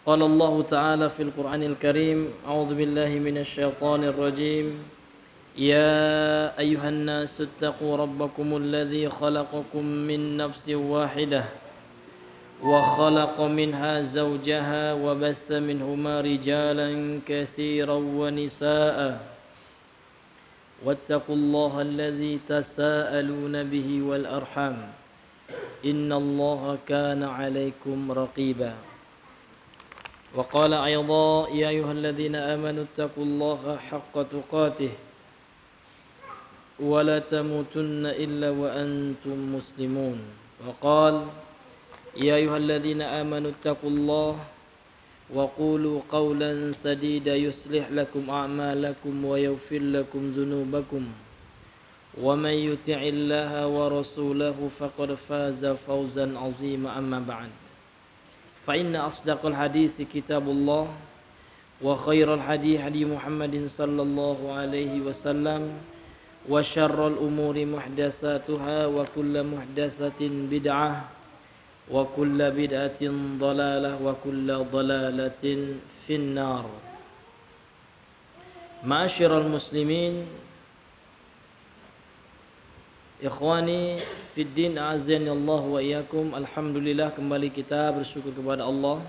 قال الله تعالى في القرآن الكريم أعوذ بالله من الشيطان الرجيم يا أيها الناس اتقوا ربكم الذي خلقكم من نفس واحدة وخلق منها زوجها وبث منهما رجالا كثيرا ونساء واتقوا الله الذي تساءلون به والأرحام إن الله كان عليكم رقيبا وقال أيضا يا أيها الذين آمنوا اتقوا الله حق تقاته ولا تموتن إلا وأنتم مسلمون وقال يا أيها الذين آمنوا اتقوا الله وقولوا قولا سديدا يصلح لكم أعمالكم ويغفر لكم ذنوبكم ومن يطع الله ورسوله فقد فاز فوزا عظيما أما بعد فإن أصدق الحديث كتاب الله وخير الحديث حديث محمد صلى الله عليه وسلم وشر الأمور محدثاتها وكل محدثة بدعة وكل بدعة ضلالة وكل ضلالة في النار. Ma'asyiral muslimin, ikhwani fid din, a'azzani Allah wa iyyakum. Alhamdulillah, kembali kita bersyukur kepada Allah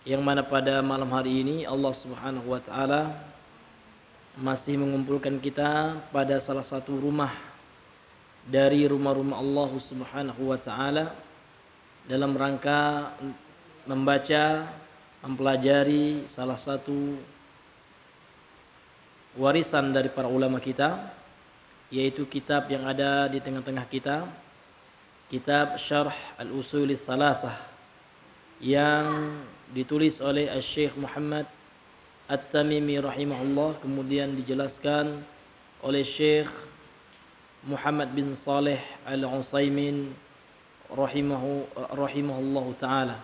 yang mana pada malam hari ini Allah Subhanahu wa taala masih mengumpulkan kita pada salah satu rumah dari rumah-rumah Allah Subhanahu wa taala dalam rangka membaca, mempelajari salah satu warisan dari para ulama kita, yaitu kitab yang ada di tengah-tengah kita, kitab Syarh Al-Usul Salasah yang ditulis oleh Syekh Muhammad At-Tamimi rahimahullah, kemudian dijelaskan oleh Syekh Muhammad bin Saleh Al-Utsaimin rahimahullahu ta'ala.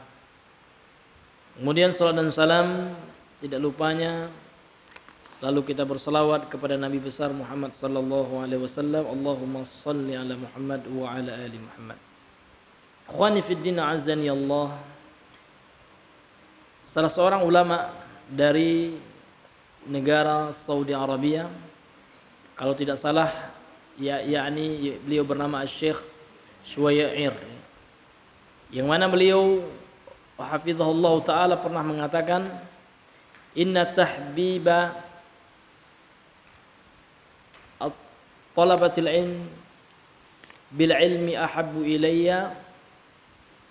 Kemudian salat dan salam tidak lupanya selalu kita berselawat kepada Nabi besar Muhammad sallallahu alaihi wasallam. Allahumma shalli ala Muhammad wa ala ali Muhammad. Ikhwani fid din, azani Allah. Salah seorang ulama dari negara Saudi Arabia, kalau tidak salah yakni beliau bernama Syekh Syuwair, yang mana beliau hafizahullah ta'ala pernah mengatakan, inna tahbiba talabatil ilm bil ilmi ahabbu ilayya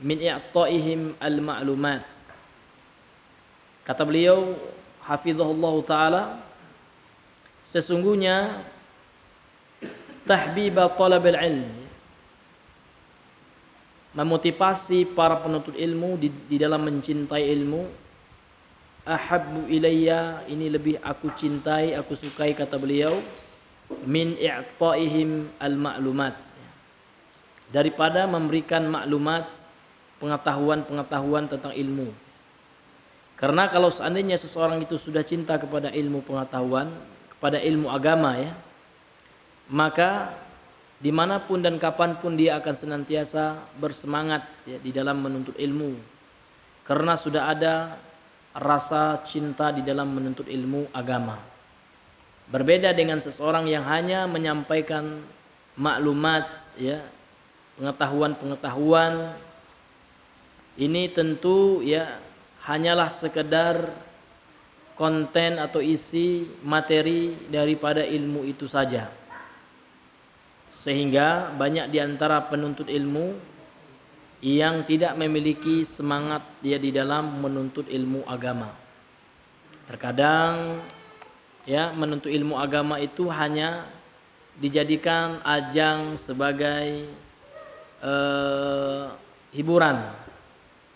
min i'ta'ihim al ma'lumat. Kata beliau hafizahullah ta'ala, sesungguhnya tahbiba talabil ilm, memotivasi para penuntut ilmu di dalam mencintai ilmu, ahabbu ilayya, ini lebih aku cintai, aku sukai, kata beliau, min i'ta'ihim al-ma'lumat, daripada memberikan maklumat, pengetahuan-pengetahuan tentang ilmu. Karena kalau seandainya seseorang itu sudah cinta kepada ilmu pengetahuan, kepada ilmu agama ya, maka dimanapun dan kapanpun dia akan senantiasa bersemangat ya, di dalam menuntut ilmu, karena sudah ada rasa cinta di dalam menuntut ilmu agama. Berbeda dengan seseorang yang hanya menyampaikan maklumat ya, pengetahuan-pengetahuan, ini tentu ya hanyalah sekedar konten atau isi materi daripada ilmu itu saja. Sehingga banyak di antara penuntut ilmu yang tidak memiliki semangat dia di dalam menuntut ilmu agama. Terkadang ya, menuntut ilmu agama itu hanya dijadikan ajang sebagai hiburan.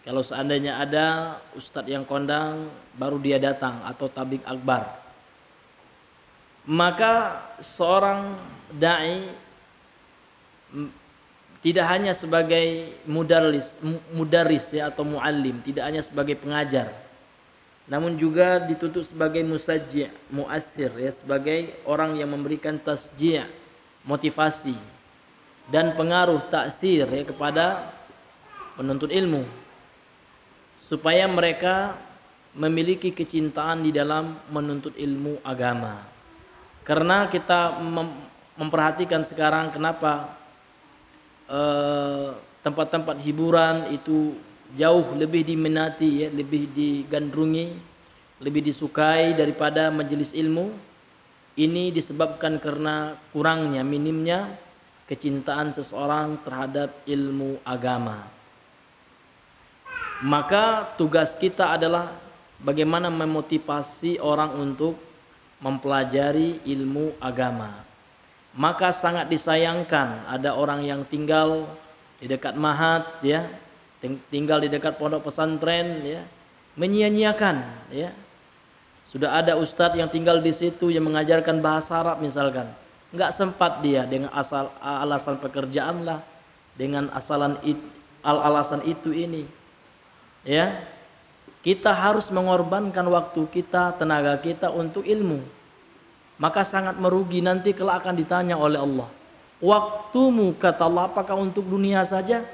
Kalau seandainya ada ustadz yang kondang, baru dia datang, atau tabligh akbar. Maka seorang da'i tidak hanya sebagai mudarris ya, atau muallim, tidak hanya sebagai pengajar, namun juga dituntut sebagai musajji', muathir ya, sebagai orang yang memberikan tasji', motivasi dan pengaruh ta'thir ya, kepada penuntut ilmu. supaya mereka memiliki kecintaan di dalam menuntut ilmu agama. Karena kita memperhatikan sekarang kenapa tempat-tempat hiburan itu jauh lebih diminati, ya, lebih digandrungi, lebih disukai daripada majelis ilmu. Ini disebabkan karena kurangnya, minimnya kecintaan seseorang terhadap ilmu agama. Maka tugas kita adalah bagaimana memotivasi orang untuk mempelajari ilmu agama. Maka sangat disayangkan ada orang yang tinggal di dekat mahat, ya, tinggal di dekat pondok pesantren, ya, menyia-nyiakan, ya. Sudah ada ustadz yang tinggal di situ yang mengajarkan bahasa Arab misalkan, nggak sempat dia dengan alasan pekerjaan lah, dengan alasan itu ini, ya. Kita harus mengorbankan waktu kita, tenaga kita untuk ilmu. Maka sangat merugi nanti kelak akan ditanya oleh Allah. Waktumu, kata Allah, apakah untuk dunia saja?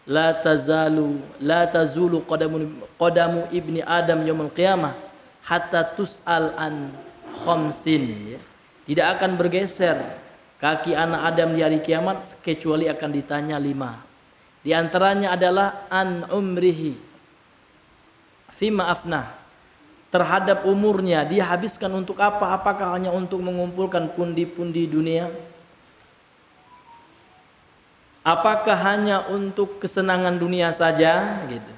La tazulu qadamu ibni Adam yaumil qiyamah hatta tus'al an khamsin, ya. Tidak akan bergeser kaki anak Adam di hari kiamat kecuali akan ditanya 5. Di antaranya adalah an umrihi fima afnah, terhadap umurnya dia habiskan untuk apa? Apakah hanya untuk mengumpulkan pundi-pundi dunia? Apakah hanya untuk kesenangan dunia saja, gitu?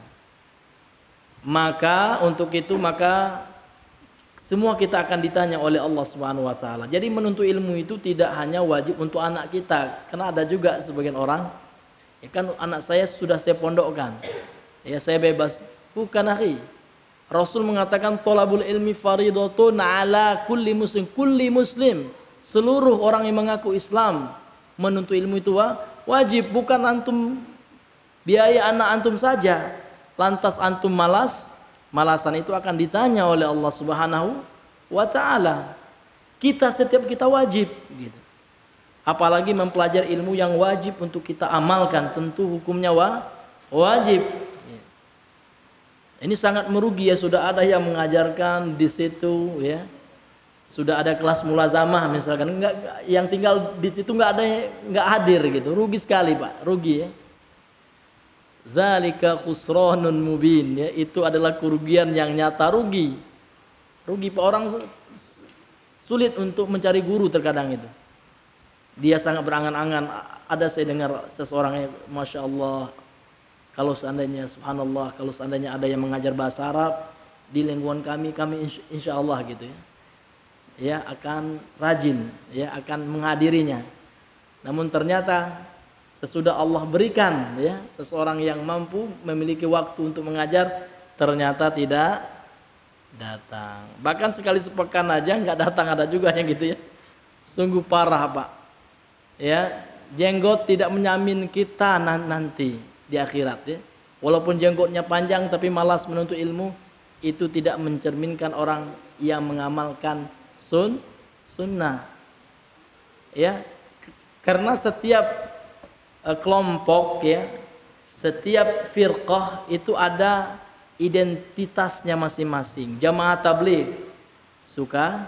Maka untuk itu semua kita akan ditanya oleh Allah Subhanahu wa taala. Jadi menuntut ilmu itu tidak hanya wajib untuk anak kita, karena ada juga sebagian orang, ya kan, anak saya sudah saya pondokkan, ya saya bebas. Bukan, akhi. Rasul mengatakan thalabul ilmi faridatun ala kulli muslim. Seluruh orang yang mengaku Islam menuntut ilmu itu wajib, bukan antum biaya anak antum saja. Lantas antum malasan itu akan ditanya oleh Allah Subhanahu wa taala. Setiap kita wajib, gitu. Apalagi mempelajari ilmu yang wajib untuk kita amalkan, tentu hukumnya wajib. Ini sangat merugi, ya, sudah ada yang mengajarkan di situ, ya. Sudah ada kelas mulazamah misalkan, yang tinggal di situ nggak hadir, gitu. Rugi sekali, Pak, rugi, ya. Dzalika khusranun mubin, ya, itu adalah kerugian yang nyata, rugi Pak. Orang sulit untuk mencari guru terkadang itu. Dia sangat berangan-angan. Ada saya dengar seseorang, masya Allah, kalau seandainya, subhanallah, kalau seandainya ada yang mengajar bahasa Arab di lingkungan kami insya Allah, gitu, ya, ya akan rajin, ya akan menghadirinya. Namun ternyata sesudah Allah berikan, ya, seseorang yang mampu memiliki waktu untuk mengajar, ternyata tidak datang. Bahkan sekali sepekan aja nggak datang, ada juga yang gitu, ya. Sungguh parah, Pak. Ya, jenggot tidak menyamin kita nanti di akhirat, ya. Walaupun jenggotnya panjang tapi malas menuntut ilmu, itu tidak mencerminkan orang yang mengamalkan sunnah, ya. Karena setiap kelompok, ya, setiap firqah itu ada identitasnya masing-masing. Jamaah tabligh suka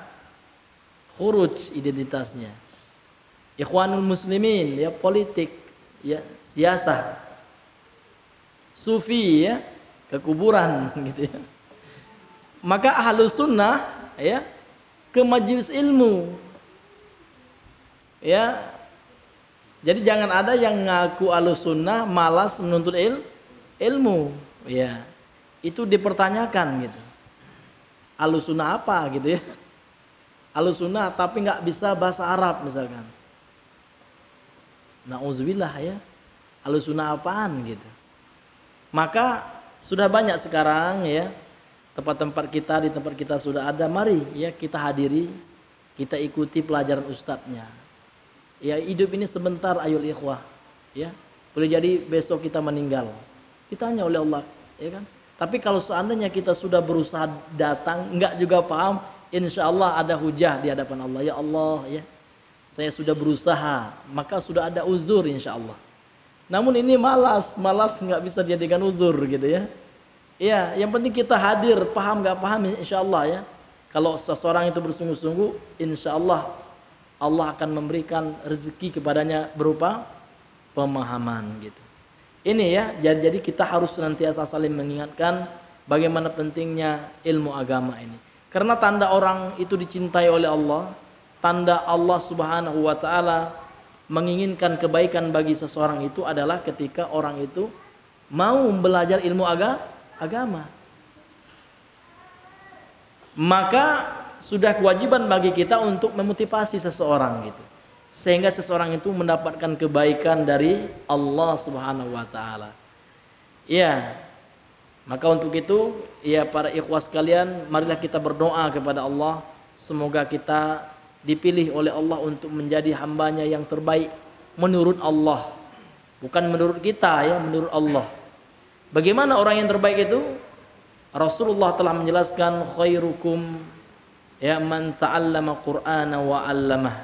khuruj identitasnya. Ikhwanul muslimin, ya, politik, ya, siasah. Sufi, ya, kekuburan, gitu, ya. Maka ahlus sunnah, ya, ke majelis ilmu, ya. Jadi jangan ada yang ngaku ahlus sunnah malas menuntut ilmu, ya. Itu dipertanyakan, gitu. Ahlus sunnah apa, gitu, ya? Ahlus sunnah tapi nggak bisa bahasa Arab misalkan. Nauzubillah, ya. Ahlus sunnah apaan, gitu. Maka sudah banyak sekarang, ya, tempat-tempat kita, di tempat kita sudah ada. Mari, ya, kita hadiri, kita ikuti pelajaran ustadznya. Ya, hidup ini sebentar, ayol ikhwah, ya. Boleh jadi besok kita meninggal, ditanya oleh Allah, ya kan. Tapi kalau seandainya kita sudah berusaha datang, enggak juga paham, insya Allah ada hujah di hadapan Allah. Ya Allah, ya, saya sudah berusaha, maka sudah ada uzur insya Allah. Namun ini malas nggak bisa dijadikan uzur, gitu, ya. Ya, yang penting kita hadir, paham nggak paham, insya Allah ya. Kalau seseorang itu bersungguh-sungguh, insya Allah Allah akan memberikan rezeki kepadanya berupa pemahaman gitu. Ini ya, jadi kita harus senantiasa saling mengingatkan bagaimana pentingnya ilmu agama ini. Karena tanda orang itu dicintai oleh Allah, tanda Allah Subhanahu wa taala menginginkan kebaikan bagi seseorang itu adalah ketika orang itu mau belajar ilmu agama. Maka sudah kewajiban bagi kita untuk memotivasi seseorang gitu, sehingga seseorang itu mendapatkan kebaikan dari Allah Subhanahu wa taala. Ya. Maka untuk itu, ya para ikhwas sekalian, marilah kita berdoa kepada Allah, semoga kita dipilih oleh Allah untuk menjadi hambanya yang terbaik menurut Allah, bukan menurut kita ya, menurut Allah. Bagaimana orang yang terbaik itu? Rasulullah telah menjelaskan, khairukum ya man ta'allama Qur'ana wa 'allamah.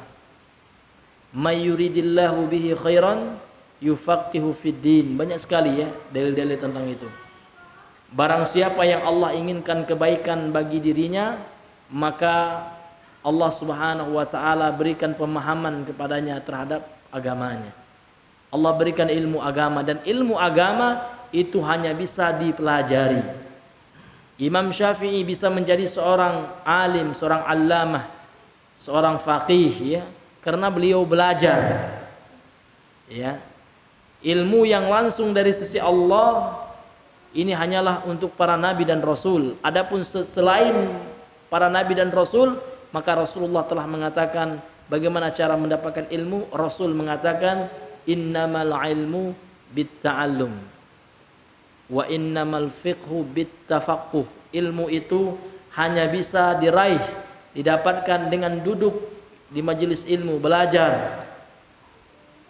May yuridillahu bihi khairan yufaqihu fid din. Banyak sekali ya dalil-dalil tentang itu. Barang siapa yang Allah inginkan kebaikan bagi dirinya, maka Allah Subhanahu wa taala berikan pemahaman kepadanya terhadap agamanya. Allah berikan ilmu agama, dan ilmu agama itu hanya bisa dipelajari. Imam Syafi'i bisa menjadi seorang alim, seorang allamah, seorang faqih ya, karena beliau belajar. Ya. Ilmu yang langsung dari sisi Allah ini hanyalah untuk para nabi dan rasul. Adapun selain para nabi dan rasul, maka Rasulullah telah mengatakan bagaimana cara mendapatkan ilmu. Rasul mengatakan, innamal ilmu bitta'allum wa innamal fiqhu bittafaqquh. Ilmu itu hanya bisa diraih, didapatkan dengan duduk di majelis ilmu, belajar,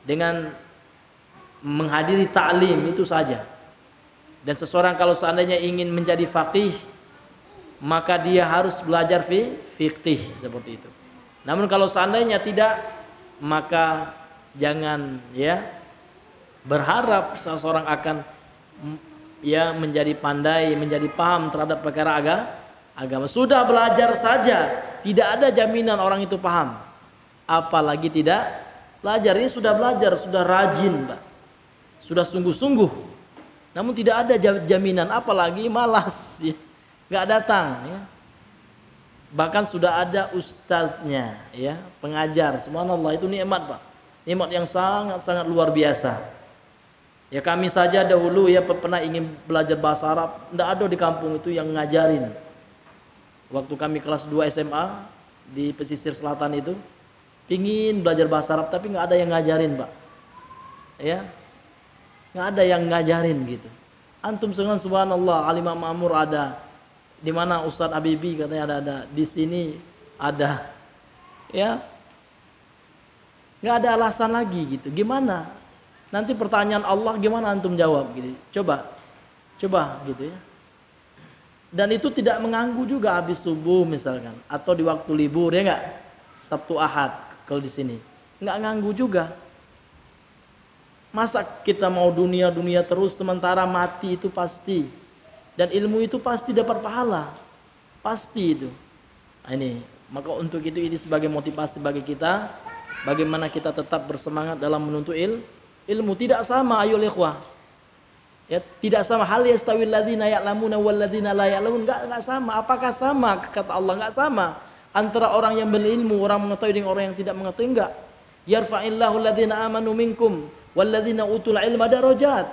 dengan menghadiri ta'lim, itu saja. Dan seseorang kalau seandainya ingin menjadi faqih, maka dia harus belajar fiqh seperti itu. Namun kalau seandainya tidak, maka jangan ya berharap seseorang akan ya menjadi pandai, menjadi paham terhadap perkara agama. Sudah belajar saja tidak ada jaminan orang itu paham, apalagi tidak belajar. Ini sudah belajar, sudah rajin Pak, sudah sungguh-sungguh, namun tidak ada jaminan, apalagi malas ya, nggak datang ya. Bahkan sudah ada ustadznya ya, pengajar. Subhanallah, itu nikmat Pak, nikmat yang sangat-sangat luar biasa. Ya kami saja dahulu ya pernah ingin belajar bahasa Arab, tidak ada di kampung itu yang ngajarin. Waktu kami kelas 2 SMA di pesisir selatan itu, pingin belajar bahasa Arab tapi nggak ada yang ngajarin Pak. Ya, nggak ada yang ngajarin gitu. Antum sekarang subhanallah, Alimah Ma'mur ada, di mana Ustadz Habibi katanya ada, di sini ada, ya nggak ada alasan lagi gitu. Gimana? Nanti pertanyaan Allah gimana antum jawab gitu? Coba gitu ya. Dan itu tidak mengganggu juga habis subuh misalkan, atau di waktu libur ya nggak? Sabtu Ahad kalau di sini nggak ganggu juga. Masa kita mau dunia terus sementara mati itu pasti, dan ilmu itu pasti dapat pahala, pasti itu. Nah, ini maka untuk itu ini sebagai motivasi bagi kita, bagaimana kita tetap bersemangat dalam menuntut ilmu. Tidak sama ayo ikhwah ya, tidak sama. Hal yastawil ladzina ya'lamuna wal ladzina la ya'lamun, enggak sama. Apakah sama? Kata Allah enggak sama antara orang yang berilmu, orang mengetahui, dengan orang yang tidak mengetahui. Enggak. Yarfa'illahu ladzina amanu minkum wal ladzina utul ilma darajat.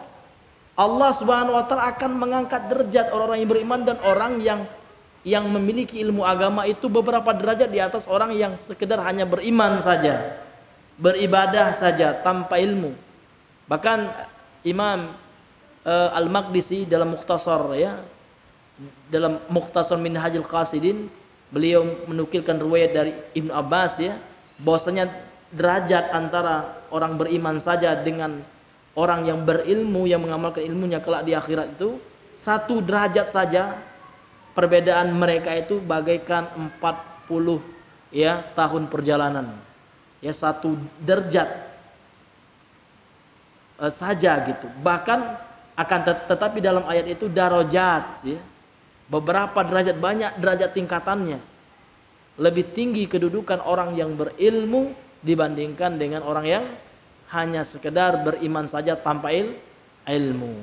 Allah Subhanahu wa taala akan mengangkat derajat orang-orang yang beriman dan orang yang memiliki ilmu agama itu beberapa derajat di atas orang yang sekedar hanya beriman saja, beribadah saja tanpa ilmu. Bahkan Imam Al-Maqdisi dalam Mukhtasar ya, dalam Mukhtasar Minhajul Qasidin, beliau menukilkan riwayat dari Ibnu Abbas ya, bahwasanya derajat antara orang beriman saja dengan orang yang berilmu, yang mengamalkan ilmunya kelak di akhirat itu 1 derajat saja. Perbedaan mereka itu bagaikan 40 ya tahun perjalanan. Ya 1 derajat saja gitu. Bahkan Tetapi dalam ayat itu darajat, ya. Beberapa derajat, banyak derajat tingkatannya. Lebih tinggi kedudukan orang yang berilmu dibandingkan dengan orang yang hanya sekedar beriman saja tanpa ilmu.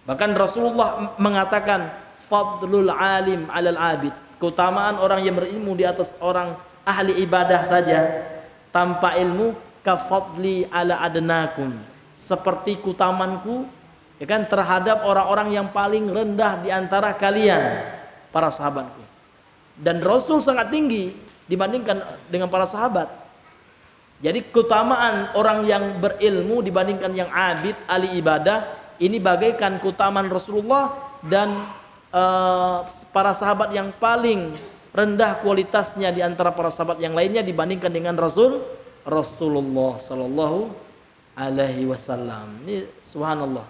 Bahkan Rasulullah mengatakan fadlul alim 'alal 'abid, keutamaan orang yang berilmu di atas orang ahli ibadah saja tanpa ilmu, kafadli ala adnakum, seperti keutamaanku, ya kan, terhadap orang-orang yang paling rendah di antara kalian, para sahabatku. Dan Rasul sangat tinggi dibandingkan dengan para sahabat. Jadi keutamaan orang yang berilmu dibandingkan yang abid, ahli ibadah, ini bagaikan keutamaan Rasulullah dan para sahabat yang paling rendah kualitasnya di antara para sahabat yang lainnya dibandingkan dengan Rasulullah sallallahu alaihi wasallam. Ini subhanallah.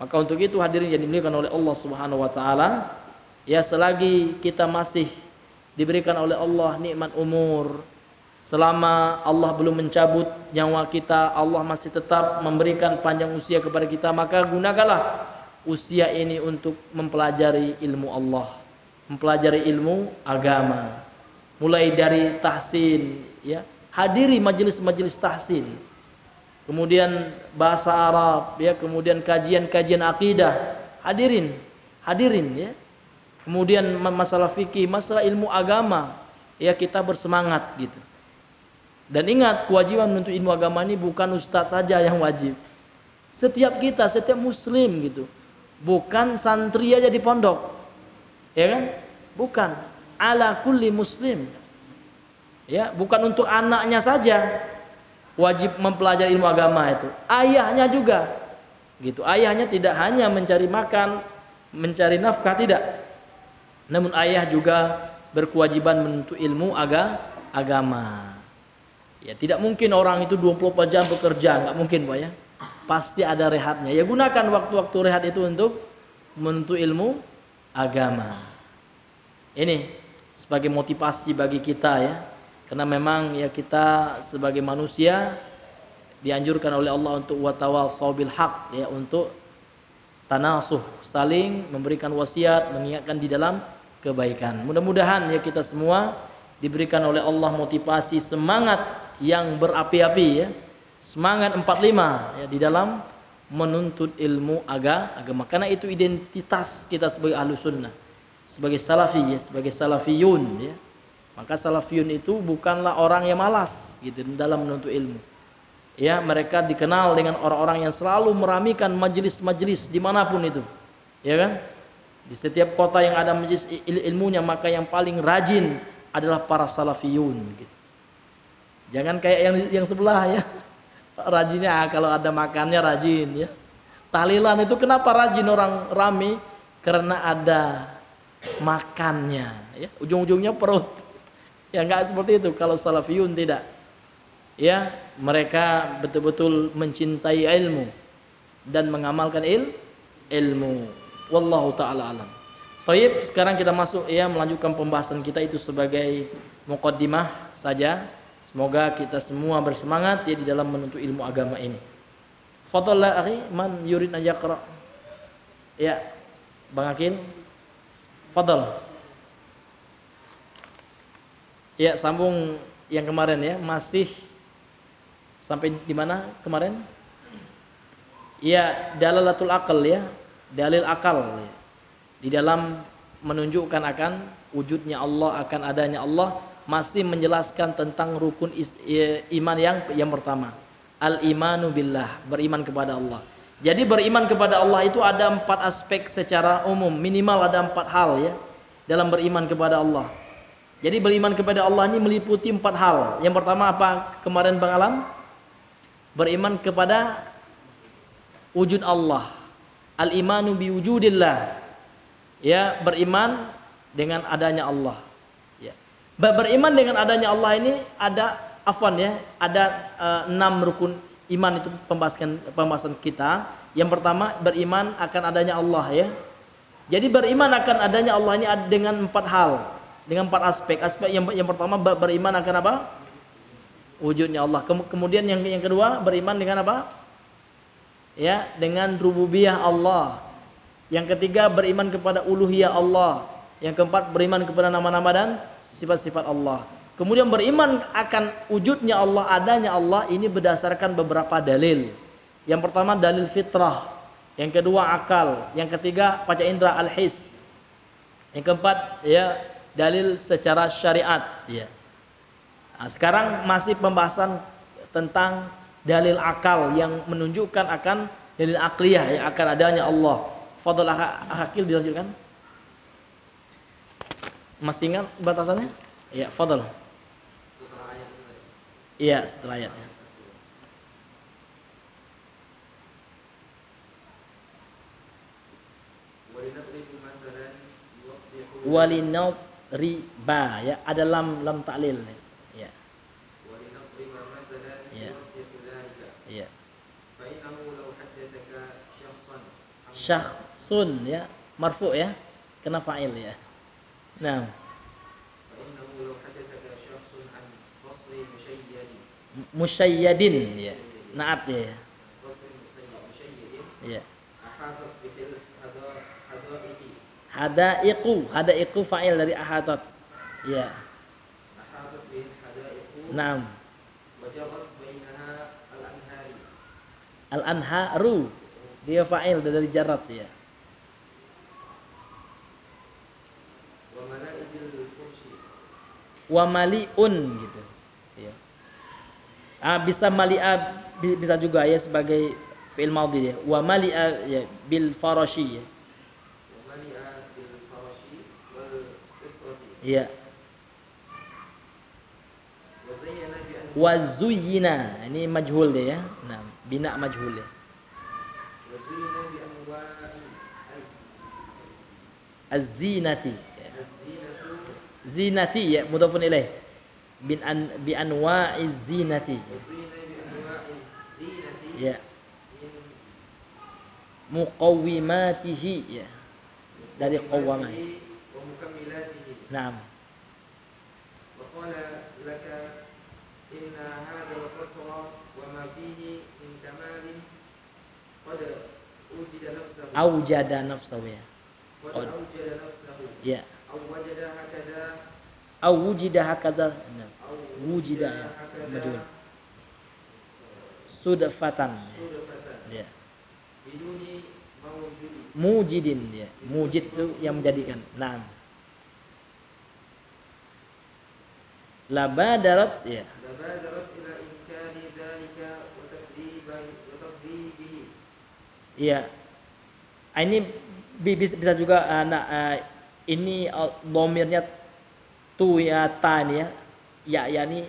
Maka untuk itu hadirin yang dimuliakan oleh Allah Subhanahu wa taala, ya, selagi kita masih diberikan oleh Allah nikmat umur, selama Allah belum mencabut nyawa kita, Allah masih tetap memberikan panjang usia kepada kita, maka gunakanlah usia ini untuk mempelajari ilmu Allah, mempelajari ilmu agama, mulai dari tahsin, ya, hadiri majelis-majelis tahsin, kemudian bahasa Arab, ya, kemudian kajian-kajian akidah, hadirin, ya, kemudian masalah fikih, masalah ilmu agama, ya, kita bersemangat gitu. Dan ingat, kewajiban menuntut ilmu agama ini bukan ustadz saja yang wajib, setiap kita, setiap muslim gitu. Bukan santri aja di pondok, ya kan? Bukan, ala kulli muslim, ya, bukan untuk anaknya saja wajib mempelajari ilmu agama itu, ayahnya juga, gitu. Ayahnya tidak hanya mencari makan, mencari nafkah, tidak, namun ayah juga berkewajiban menuntut ilmu agama. Ya, tidak mungkin orang itu 24 jam bekerja, nggak mungkin, Pak, ya. Pasti ada rehatnya. Ya, gunakan waktu-waktu rehat itu untuk menuntut ilmu agama. Ini sebagai motivasi bagi kita, ya. Karena memang, ya, kita sebagai manusia dianjurkan oleh Allah untuk watawasau bil haq, ya, untuk tanasuh, saling memberikan wasiat, mengingatkan di dalam kebaikan. Mudah-mudahan, ya, kita semua diberikan oleh Allah motivasi, semangat yang berapi-api, ya. Semangat 45, ya, di dalam menuntut ilmu agama. Karena itu identitas kita sebagai ahlu sunnah, sebagai salafi, ya, sebagai salafiyun, ya. Maka salafiyun itu bukanlah orang yang malas gitu dalam menuntut ilmu. Ya, mereka dikenal dengan orang-orang yang selalu meramikan majelis-majelis dimanapun itu, ya kan? Di setiap kota yang ada majelis ilmunya, maka yang paling rajin adalah para salafiyun gitu. Jangan kayak yang sebelah, ya. Rajinnya kalau ada makannya rajin, ya. Tahlilan itu kenapa rajin orang rame? Karena ada makannya, ya. Ujung-ujungnya perut. Ya, enggak seperti itu kalau salafiyun, tidak. Ya, mereka betul-betul mencintai ilmu dan mengamalkan ilmu. Wallahu taala alam. Baik, sekarang kita masuk, ya, melanjutkan pembahasan kita itu sebagai muqaddimah saja. Semoga kita semua bersemangat, ya, di dalam menuntut ilmu agama ini. Fadhalla akhi, man yurid an yaqra. Ya, Bang Akil. Fadhal. Ya, sambung yang kemarin, ya, masih sampai di mana kemarin? Ya, dalalatul akal, ya, dalil akal, ya, di dalam menunjukkan akan wujudnya Allah, akan adanya Allah, masih menjelaskan tentang rukun iman yang pertama, al-imanu billah, beriman kepada Allah. Jadi beriman kepada Allah itu ada 4 aspek secara umum, minimal ada 4 hal, ya, dalam beriman kepada Allah. Jadi beriman kepada Allah ini meliputi 4 hal. Yang pertama apa kemarin Bang Alam? Beriman kepada wujud Allah, al-imanu biwujudillah, ya, beriman dengan adanya Allah. Beriman dengan adanya Allah ini ada ya, ada 6 rukun iman, itu pembahasan kita. Yang pertama beriman akan adanya Allah, ya. Jadi beriman akan adanya Allah ini dengan 4 hal, dengan 4 aspek. Aspek yang pertama beriman akan apa? Wujudnya Allah. Kemudian yang kedua beriman dengan apa? ya dengan rububiyah Allah. Yang ketiga beriman kepada uluhiyah Allah. Yang keempat beriman kepada nama-nama dan sifat-sifat Allah. Kemudian beriman akan wujudnya Allah, adanya Allah ini berdasarkan beberapa dalil. Yang pertama dalil fitrah, yang kedua akal, yang ketiga panca indera al-his. Yang keempat ya dalil secara syariat ya. Nah, sekarang masih pembahasan tentang dalil akal yang menunjukkan akan dalil akliyah ya akan adanya Allah. Fadl akil dilanjutkan. Masih ingat batasannya? Ya, fadl. Iya, setelah ayatnya. Walinat riba ya ada lam taklil ya. Ya. Ya. Syakhsun ya marfu ya kena fa'il ya. Nah. Musyayyadin ya. Naat ya. Ya. Hadaiqu fa'il dari ahadat. Ya. Naam. Al-anharu dia fa'il dari jarat ya. Wa mali'un gitu. Ya. Bisa mali'a bisa juga ya sebagai fi'il madhi ya. Wa mali'a ya bil farashi ya. Ya. Wa zuyyina ini majhul dia ya. Nah, bina majhul ya. Az-zinati. Zinati ya mudhafun ilaih. Bi anwa'iz zinati. Ya. Muqawwimatihi ya. Dari qawwamah. Naam. Waqala laka inna hadha al-qasra wa ma fihi min kamalin qad ujida nafsahu. Awjada nafsahu ya. Qad awjada nafsahu. Ya. Awjada hakada. Awjida hakada. Wujida ya. Majhul. Sudfatan. Ya. Biduni mujidin ya. Mujid itu yang menjadikan. Naam. Labadarat ya. Labadarat ila inkari dzalika wa takdzibihi. Iya. Ini bisa juga ini dhamirnya tu ya ta ini ya. Ya ini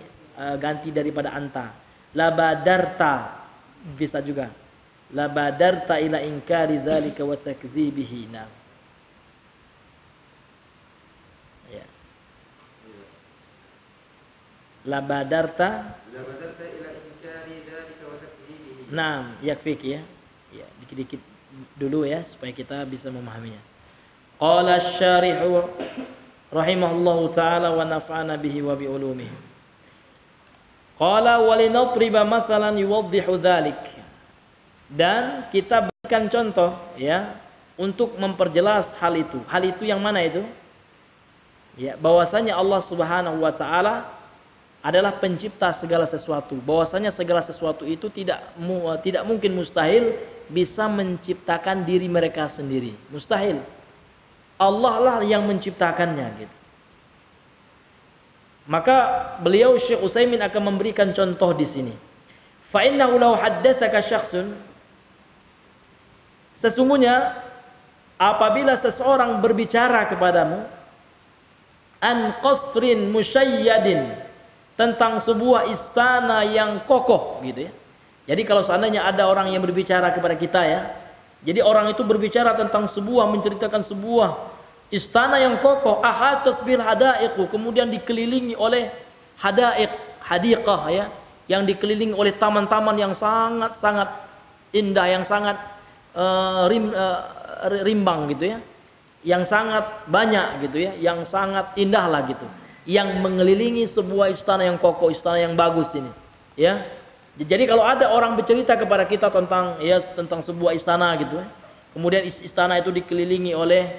ganti daripada anta. Labadarta bisa juga. Labadarta ila inkari dzalika wa takdzibihi. Nah. Labadarta ila inkari dzalika wa takdzibihi. Naam, yakfik ya. Ya, dikit-dikit dulu ya supaya kita bisa memahaminya. Qala asy-syarih rahimahullahu taala wa nafa'ana bihi wa bi ulumihi. Qala wa linatriba mathalan yuwaddihu dzalik. Dan kita berikan contoh ya untuk memperjelas hal itu. Hal itu yang mana itu? Ya, bahwasanya Allah Subhanahu wa taala adalah pencipta segala sesuatu. Bahwasanya segala sesuatu itu tidak mungkin mustahil bisa menciptakan diri mereka sendiri. Mustahil. Allah lah yang menciptakannya gitu. Maka beliau Syekh Utsaimin akan memberikan contoh di sini. Fa innahu law haddatsaka syakhsun, sesungguhnya apabila seseorang berbicara kepadamu an qasrin musyayyadin, tentang sebuah istana yang kokoh gitu ya. Jadi kalau seandainya ada orang yang berbicara kepada kita ya, jadi orang itu berbicara tentang menceritakan sebuah istana yang kokoh, ahatus bil hadaiqu, kemudian dikelilingi oleh hadiqah ya, yang dikelilingi oleh taman-taman yang sangat-sangat indah, yang sangat rimbang gitu ya, yang sangat banyak gitu ya, yang sangat indah lah gitu, yang mengelilingi sebuah istana yang kokoh, istana yang bagus ini ya. Jadi kalau ada orang bercerita kepada kita tentang sebuah istana gitu, kemudian istana itu dikelilingi oleh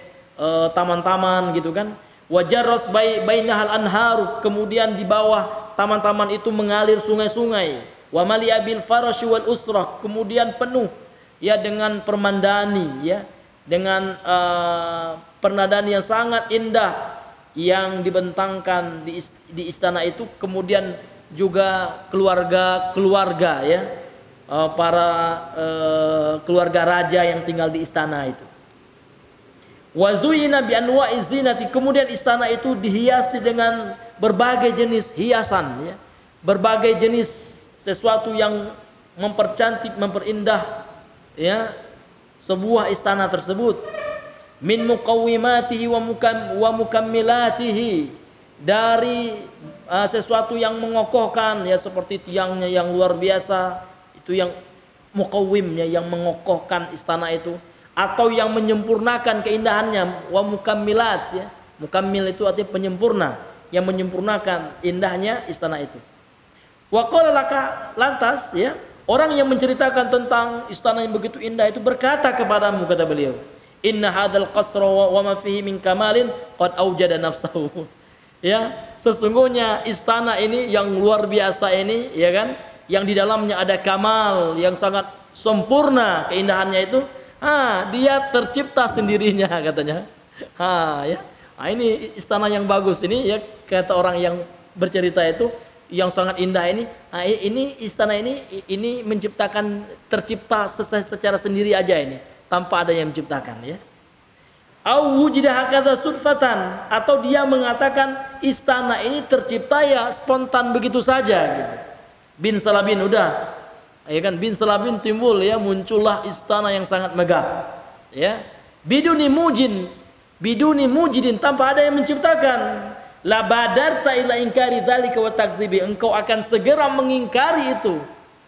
taman-taman gitu kan, wajarros bainahal anharu, kemudian di bawah taman-taman itu mengalir sungai-sungai, wa maliabil farasy wal usrah, kemudian penuh ya dengan permandani ya, dengan pernadani yang sangat indah yang dibentangkan di istana itu, kemudian juga keluarga ya, para keluarga raja yang tinggal di istana itu. Wa zuyina bi anwa'i zinati, kemudian istana itu dihiasi dengan berbagai jenis hiasan ya, berbagai jenis sesuatu yang mempercantik, memperindah ya sebuah istana tersebut. Min muqawwimatihi wa mukammilatihi, dari sesuatu yang mengokohkan ya, seperti tiangnya yang luar biasa itu, yang muqawwimnya, yang mengokohkan istana itu, atau yang menyempurnakan keindahannya, wa mukammilat ya, mukammil itu artinya penyempurna, yang menyempurnakan indahnya istana itu. Wa qala laka, lantas ya orang yang menceritakan tentang istana yang begitu indah itu berkata kepadamu, kata beliau, inna hadzal qasra wa ma fihi min kamalin qad aujada nafsahu. Ya, sesungguhnya istana ini yang luar biasa ini ya kan, yang di dalamnya ada kamal yang sangat sempurna keindahannya itu, dia tercipta sendirinya katanya. Ya. Ini istana yang bagus ini ya, kata orang yang bercerita itu, yang sangat indah ini. Ini istana ini menciptakan, tercipta secara sendiri aja ini, tanpa ada yang menciptakan ya. Au wujida hakadha sudfatan, atau dia mengatakan istana ini tercipta ya spontan begitu saja gitu. Bin salabin, udah ya kan, bin salabin timbul ya, muncullah istana yang sangat megah ya, biduni mujidin, tanpa ada yang menciptakan. La badarta ila ingkari dzalika wa takdzibi, engkau akan segera mengingkari itu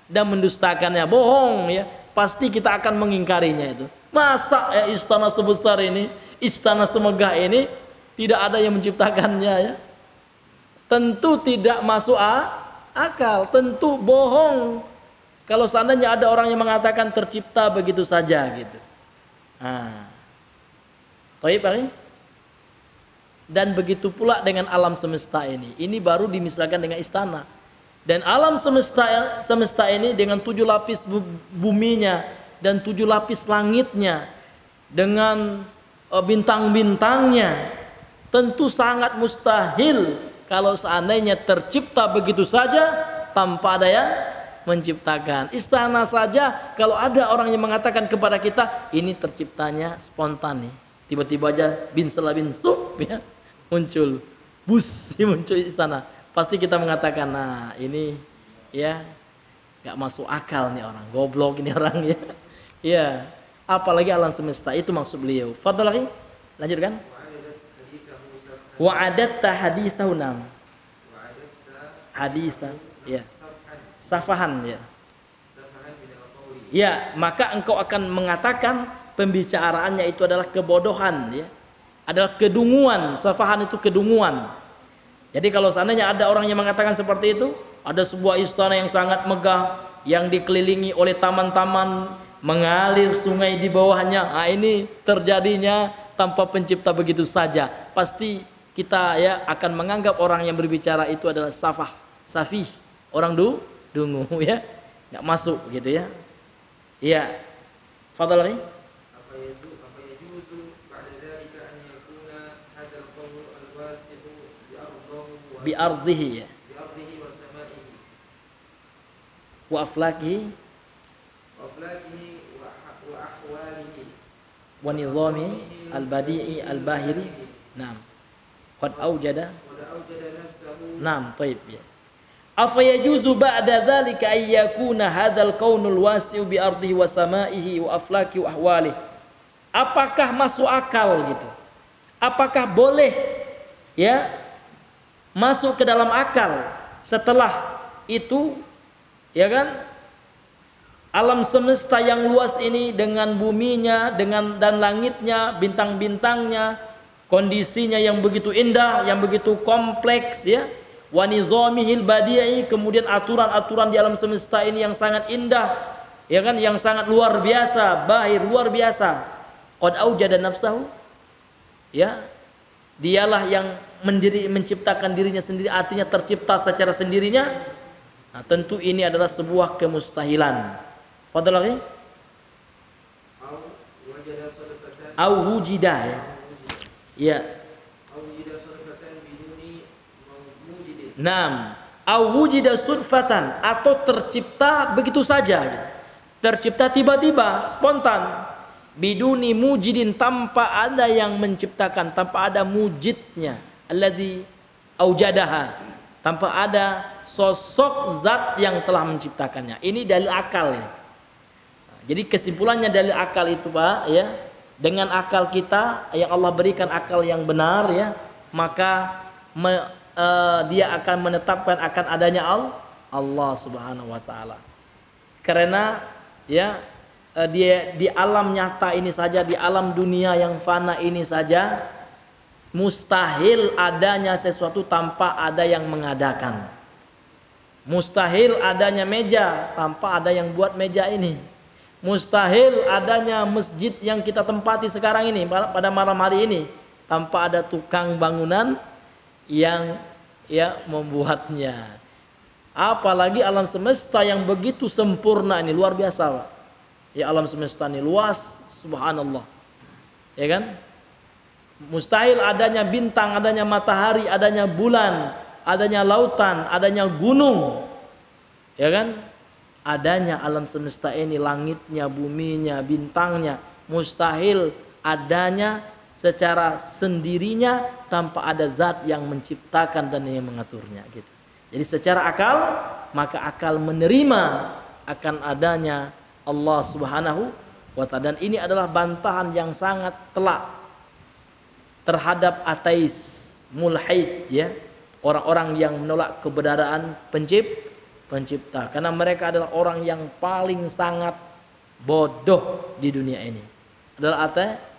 dan mendustakannya, bohong ya, pasti kita akan mengingkarinya itu. Masa ya istana sebesar ini, istana semegah ini tidak ada yang menciptakannya ya? Tentu tidak masuk akal, tentu bohong. Kalau seandainya ada orang yang mengatakan tercipta begitu saja gitu. Baik, Pak. Dan begitu pula dengan alam semesta ini. Ini baru dimisalkan dengan istana. Dan alam semesta ini dengan 7 lapis buminya dan 7 lapis langitnya, dengan bintang-bintangnya, tentu sangat mustahil kalau seandainya tercipta begitu saja tanpa ada yang menciptakan. Istana saja kalau ada orang yang mengatakan kepada kita ini terciptanya spontan nih, tiba-tiba aja bin salabin sup ya muncul, muncul istana, pasti kita mengatakan nah ini ya nggak masuk akal nih orang, goblok ini orang ya. Ya, apalagi alam semesta, itu maksud beliau. Fadhal lagi, lanjutkan. Wa adatta haditsahu nam. Haditsa, ya. Safahan ya. Ya, maka engkau akan mengatakan pembicaraannya itu adalah kebodohan ya. Adalah kedunguan, safahan itu kedunguan. Jadi kalau seandainya ada orang yang mengatakan seperti itu, ada sebuah istana yang sangat megah yang dikelilingi oleh taman-taman, mengalir sungai di bawahnya, ini terjadinya tanpa pencipta begitu saja, pasti kita ya akan menganggap orang yang berbicara itu adalah safih, orang dungu ya, nggak masuk gitu ya. Iya, fadhal lagi. Bi ardihi ya, wa aflakihi wa nizami al-badi'i al-bahiri. Naam. Qad aujada. Naam, taib ya. Afa yajuzu ba'da dzalika ay yakuna hadzal kaunul wasi'u bi ardihi wa samaihi wa aflaki wa ahwalihi. Apakah masuk akal gitu? Apakah boleh ya masuk ke dalam akal setelah itu ya kan, alam semesta yang luas ini dengan buminya, dan langitnya, bintang-bintangnya, kondisinya yang begitu indah, yang begitu kompleks ya, wa nizamihil badi'i, kemudian aturan-aturan di alam semesta ini yang sangat indah, ya kan, yang sangat luar biasa, bahir, luar biasa. Qad aujada nafsahu, ya, dialah yang menciptakan dirinya sendiri, artinya tercipta secara sendirinya. Nah, tentu ini adalah sebuah kemustahilan. Fadhal lagi? Au wujida, ya. Ya. Naam, au wujida sudfatan, atau tercipta begitu saja. Tercipta tiba-tiba, spontan. Biduni mujidin, tanpa ada yang menciptakan, tanpa ada mujidnya. Alladzi aujadaha, tanpa ada sosok zat yang telah menciptakannya. Ini dalil akal ya. Jadi kesimpulannya dalil akal itu, Pak, ya, dengan akal kita yang Allah berikan akal yang benar, ya, maka dia akan menetapkan akan adanya Allah Subhanahu wa taala. Karena ya, dia di alam nyata ini saja, di alam dunia yang fana ini saja, mustahil adanya sesuatu tanpa ada yang mengadakan. Mustahil adanya meja tanpa ada yang buat meja ini. Mustahil adanya masjid yang kita tempati sekarang ini pada malam hari ini tanpa ada tukang bangunan yang ya membuatnya. Apalagi alam semesta yang begitu sempurna ini, luar biasa, Pak. Ya, alam semesta ini luas, subhanallah. Ya kan? Mustahil adanya bintang, adanya matahari, adanya bulan, adanya lautan, adanya gunung. Ya kan? Adanya alam semesta ini, langitnya, buminya, bintangnya, mustahil adanya secara sendirinya tanpa ada zat yang menciptakan dan yang mengaturnya, gitu. Jadi secara akal, maka akal menerima akan adanya Allah Subhanahu wa ta'ala. Dan ini adalah bantahan yang sangat telak terhadap ateis, mulhid, ya, orang-orang yang menolak keberadaan pencipta, karena mereka adalah orang yang paling sangat bodoh di dunia ini, adalah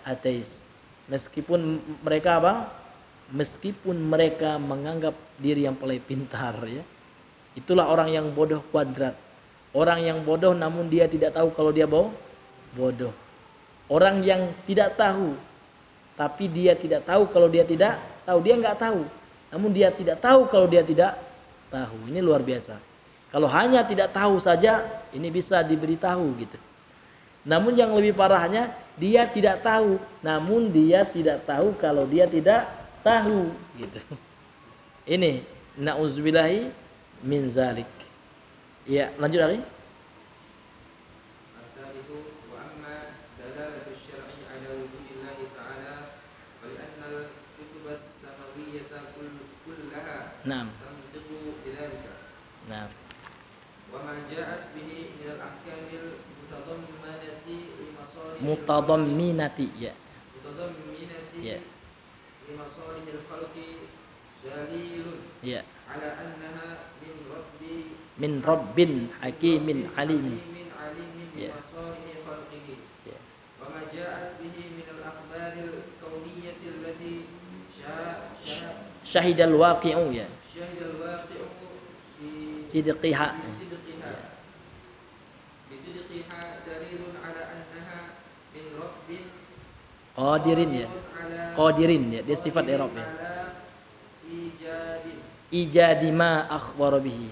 ateis. Meskipun mereka apa? Meskipun mereka menganggap diri yang paling pintar, ya. Itulah orang yang bodoh kuadrat. Orang yang bodoh namun dia tidak tahu kalau dia bodoh. Orang yang tidak tahu tapi dia tidak tahu kalau dia tidak tahu. Dia nggak tahu namun dia tidak tahu kalau dia tidak tahu. Ini luar biasa. Kalau hanya tidak tahu saja, ini bisa diberitahu, gitu. Namun yang lebih parahnya, dia tidak tahu namun dia tidak tahu kalau dia tidak tahu, gitu. Ini na'udzubillahi min zalik. Ya, lanjut lagi. Naam. Naam. Mutadamminati, ya. Ya. Ya. Min rabbin hakimin alim. Ya. Ya. Syahidal waqi'u, ya. Sidqiha. Qadirin, ya. Qadirin, ya. Dia sifat i'rab, ya. Ijadi ma akhbara bihi.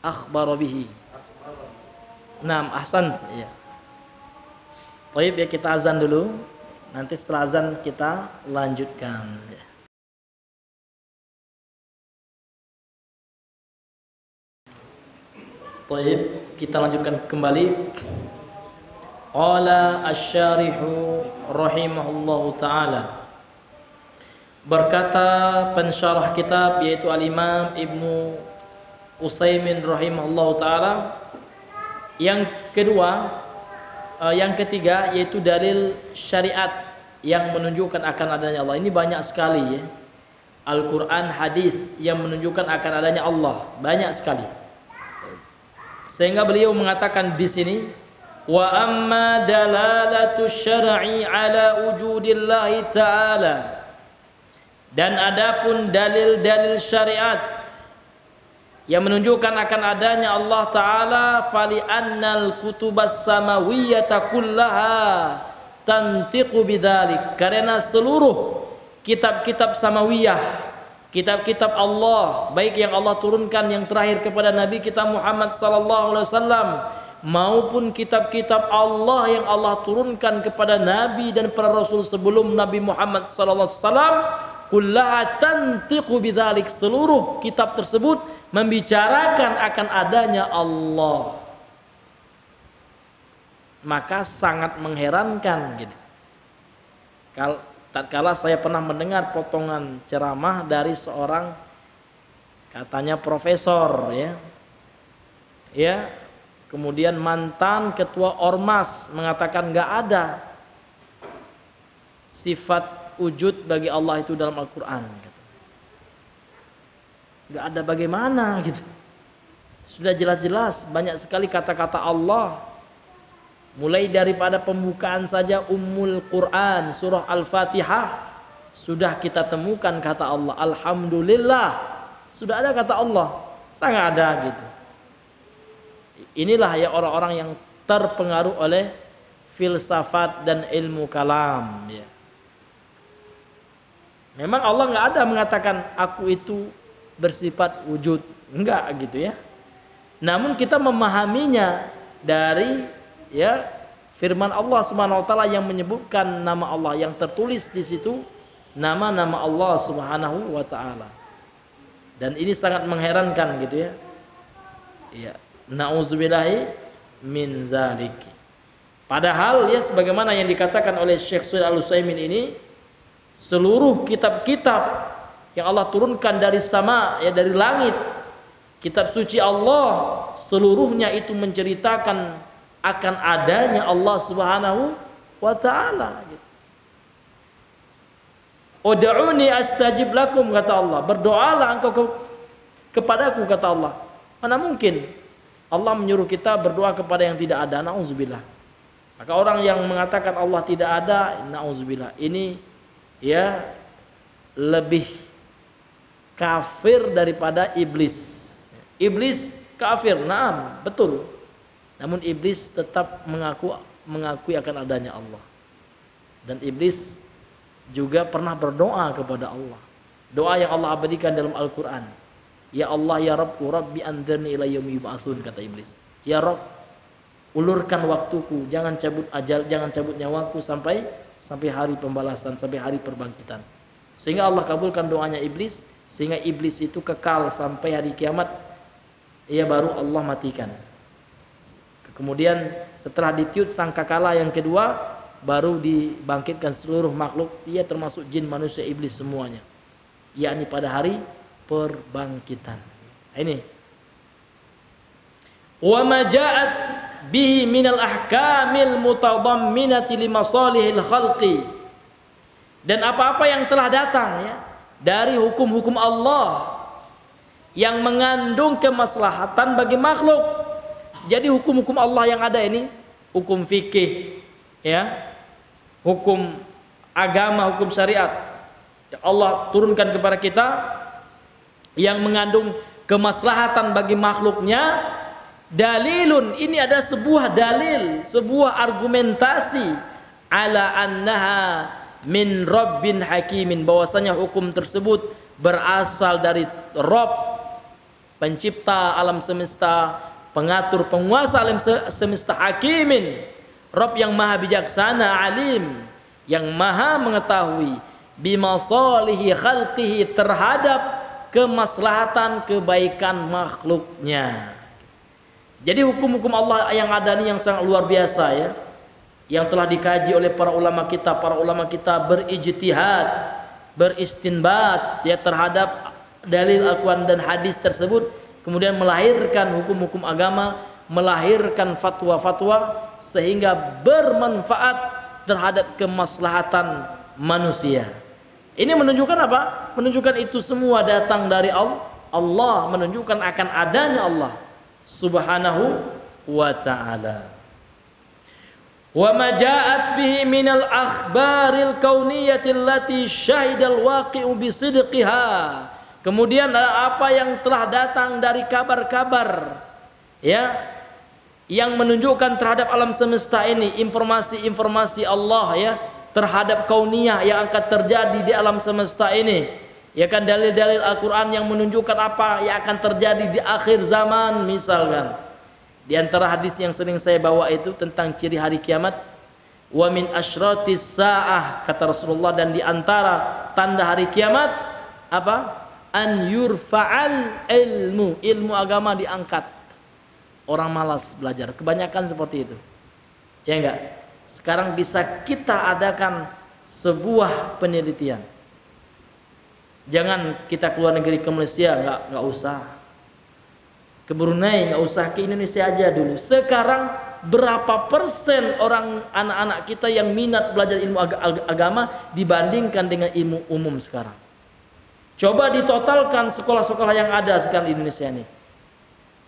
Akhbara bihi. Naam, ahsan, ya. Baik, ya, kita azan dulu. Nanti setelah azan kita lanjutkan, ya. Baik, kita lanjutkan kembali. Qala asy-syarihu rahimahullahu taala. Berkata pensyarah kitab yaitu al-Imam Ibnu Utsaimin rahimahullahu taala, yang kedua, yang ketiga yaitu dalil syariat yang menunjukkan akan adanya Allah. Ini banyak sekali, ya. Al-Qur'an, hadis yang menunjukkan akan adanya Allah, banyak sekali. Sehingga beliau mengatakan di sini, wa amma dalalatu syar'i ala wujudillahi ta'ala. Dan adapun dalil-dalil syariat yang menunjukkan akan adanya Allah Ta'ala, fali annal kutubas samawiyyata kullaha tantiqu bidzalik, karena seluruh kitab-kitab samawiyah, kitab-kitab Allah, baik yang Allah turunkan yang terakhir kepada Nabi kita Muhammad sallallahu alaihi wasallam maupun kitab-kitab Allah yang Allah turunkan kepada Nabi dan para Rasul sebelum Nabi Muhammad sallallahu alaihi wasallam, kullaha tantiqu bidzalik, seluruh kitab tersebut membicarakan akan adanya Allah. Maka sangat mengherankan gitu. Tatkala saya pernah mendengar potongan ceramah dari seorang katanya profesor ya, kemudian mantan ketua ormas mengatakan nggak ada sifat wujud bagi Allah itu dalam Al-Quran. Nggak ada bagaimana gitu. Sudah jelas-jelas banyak sekali kata-kata Allah. Mulai daripada pembukaan saja Ummul Quran surah Al-Fatihah sudah kita temukan kata Allah. Alhamdulillah, sudah ada kata Allah. Sangat ada gitu. Inilah ya orang-orang yang terpengaruh oleh filsafat dan ilmu kalam ya. Memang Allah nggak ada mengatakan aku itu bersifat wujud, enggak gitu ya. Namun kita memahaminya dari ya firman Allah Subhanahu wa taala yang menyebutkan nama Allah, yang tertulis di situ nama-nama Allah Subhanahu wa taala. Dan ini sangat mengherankan gitu ya. Ya, nauzubillahi min zalik. Padahal ya sebagaimana yang dikatakan oleh Syekh Shalih Al-Utsaimin ini, seluruh kitab-kitab yang Allah turunkan dari sama ya, dari langit, kitab suci Allah seluruhnya itu menceritakan akan adanya Allah Subhanahu wa taala gitu. Ud'uni astajib lakum, kata Allah, berdoalah engkau kepadaku, kata Allah. Mana mungkin Allah menyuruh kita berdoa kepada yang tidak ada, nauzubillah. Maka orang yang mengatakan Allah tidak ada, nauzubillah, ini ya lebih kafir daripada iblis. Iblis kafir, naam, betul. Namun iblis tetap mengakui akan adanya Allah. Dan iblis juga pernah berdoa kepada Allah. Doa yang Allah abadikan dalam Al-Quran. Ya Allah ya Rabbku, Rabbi anzirni ila yaumi yub'atsun, kata iblis. Ya Rabb, ulurkan waktuku, jangan cabut ajal, jangan cabut nyawaku sampai hari pembalasan, sampai hari perbangkitan. Sehingga Allah kabulkan doanya iblis, sehingga iblis itu kekal sampai hari kiamat, ia baru Allah matikan. Kemudian setelah ditiup sangkakala yang kedua, baru dibangkitkan seluruh makhluk, ia termasuk jin, manusia, iblis semuanya, yakni pada hari perbangkitan. Ini wa ma ja'at bihi minal ahkamil mutadamminati limasalihil khalqi, dan apa-apa yang telah datang ya dari hukum-hukum Allah yang mengandung kemaslahatan bagi makhluk. Jadi hukum-hukum Allah yang ada ini, hukum fikih ya, hukum agama, hukum syariat yang Allah turunkan kepada kita yang mengandung kemaslahatan bagi makhluknya, dalilun, ini ada sebuah dalil, sebuah argumentasi ala annaha min rabbin hakimin, bahwasanya hukum tersebut berasal dari Rabb, pencipta alam semesta, pengatur, penguasa alam semesta, hakimin, Rabb yang maha bijaksana, alim, yang maha mengetahui, bimasalihi khalqihi, terhadap kemaslahatan kebaikan makhluknya. Jadi hukum-hukum Allah yang ada ini yang sangat luar biasa ya, yang telah dikaji oleh para ulama kita. Para ulama kita berijtihad, beristinbat ya terhadap dalil Al-Quran dan hadis tersebut, kemudian melahirkan hukum-hukum agama, melahirkan fatwa-fatwa sehingga bermanfaat terhadap kemaslahatan manusia. Ini menunjukkan apa? Menunjukkan itu semua datang dari Allah, menunjukkan akan adanya Allah Subhanahu wa ta'ala. Wa ma ja'at bihi minal akhbaril kauniyati allati syahidal waqi'u bisidqiha. Kemudian apa yang telah datang dari kabar-kabar ya yang menunjukkan terhadap alam semesta ini, informasi-informasi Allah ya terhadap kauniyah yang akan terjadi di alam semesta ini. Ya kan, dalil-dalil Al-Qur'an yang menunjukkan apa yang akan terjadi di akhir zaman misalkan. Di antara hadis yang sering saya bawa itu tentang ciri hari kiamat, wa min asyratis saah, kata Rasulullah, dan di antara tanda hari kiamat apa? An yurfa'al ilmu agama diangkat. Orang malas belajar, kebanyakan seperti itu. Ya enggak? Sekarang bisa kita adakan sebuah penelitian. Jangan kita keluar negeri ke Malaysia, enggak usah. Ke Brunei enggak usah, ke Indonesia aja dulu. Sekarang berapa persen orang anak-anak kita yang minat belajar ilmu agama dibandingkan dengan ilmu umum sekarang? Coba ditotalkan sekolah-sekolah yang ada sekarang di Indonesia ini.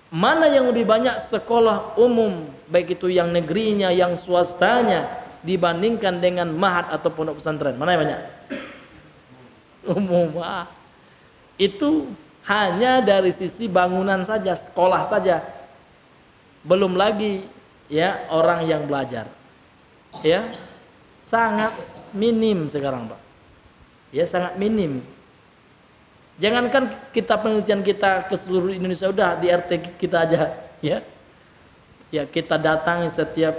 Mana yang lebih banyak sekolah umum, baik itu yang negerinya, yang swastanya, dibandingkan dengan mahat atau pondok pesantren? Mana yang banyak? Umum. Itu hanya dari sisi bangunan saja, sekolah saja. Belum lagi ya orang yang belajar. Ya. Sangat minim sekarang, Pak. Ya, sangat minim. Jangankan kita penelitian kita ke seluruh Indonesia, udah di RT kita aja ya. Ya, kita datangi setiap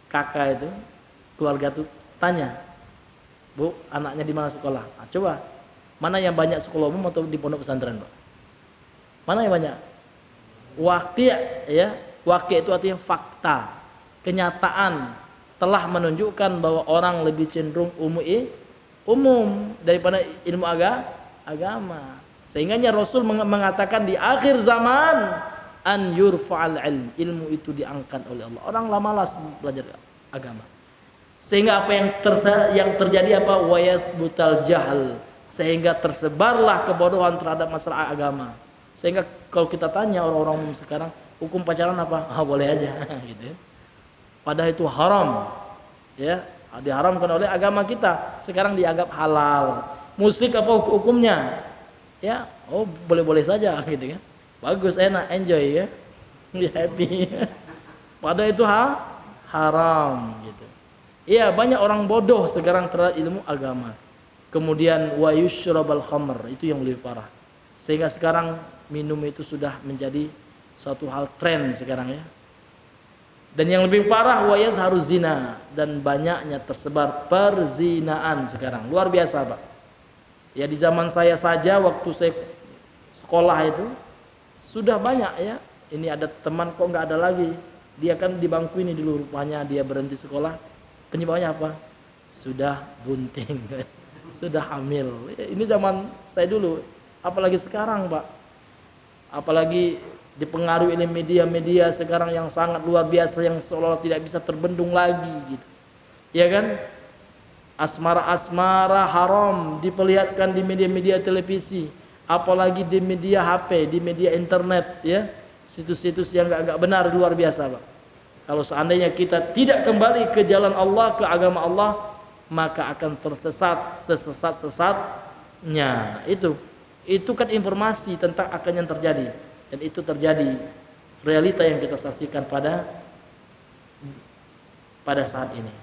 kakak itu, keluarga tuh tanya, "Bu, anaknya di mana sekolah?" Nah, coba mana yang banyak sekolah umum atau di pondok pesantren, Pak? Mana yang banyak? Waqi' ya. Waqi' itu artinya fakta, kenyataan telah menunjukkan bahwa orang lebih cenderung umum daripada ilmu agama. Sehingganya Rasul mengatakan di akhir zaman an yurfa'al ilmu itu diangkat oleh Allah. Orang malas belajar agama. Sehingga apa yang terjadi apa? Wa yathbutal jahl. Sehingga tersebarlah kebodohan terhadap masalah agama. Sehingga kalau kita tanya orang-orang sekarang, hukum pacaran apa? Boleh aja gitu ya. Padahal itu haram. Ya, diharamkan oleh agama kita. Sekarang dianggap halal. Musik apa hukumnya? Ya, boleh-boleh saja gitu kan. Bagus, enak, enjoy ya. Happy. Padahal itu haram gitu. Iya, banyak orang bodoh sekarang terhadap ilmu agama. Kemudian wa yushrabal khamr, itu yang lebih parah. Sehingga sekarang minum itu sudah menjadi suatu hal tren sekarang ya. Dan yang lebih parah wa yadharu zina, dan banyaknya tersebar perzinaan sekarang. Luar biasa, Pak. Ya, di zaman saya saja waktu saya sekolah itu sudah banyak ya. Ini ada teman kok nggak ada lagi. Dia kan di bangku ini dulu, rupanya dia berhenti sekolah. Penyebabnya apa? Sudah bunting, sudah hamil. Ini zaman saya dulu. Apalagi sekarang, Pak. Apalagi dipengaruhi oleh media-media sekarang yang sangat luar biasa, yang seolah tidak bisa terbendung lagi gitu. Ya kan? Asmara-asmara haram diperlihatkan di media-media televisi, apalagi di media HP, di media internet ya. Situs-situs yang enggak benar, luar biasa, Pak. Kalau seandainya kita tidak kembali ke jalan Allah, ke agama Allah, maka akan tersesat sesat-sesatnya. Itu kan informasi tentang akan yang terjadi, dan itu terjadi realita yang kita saksikan pada saat ini.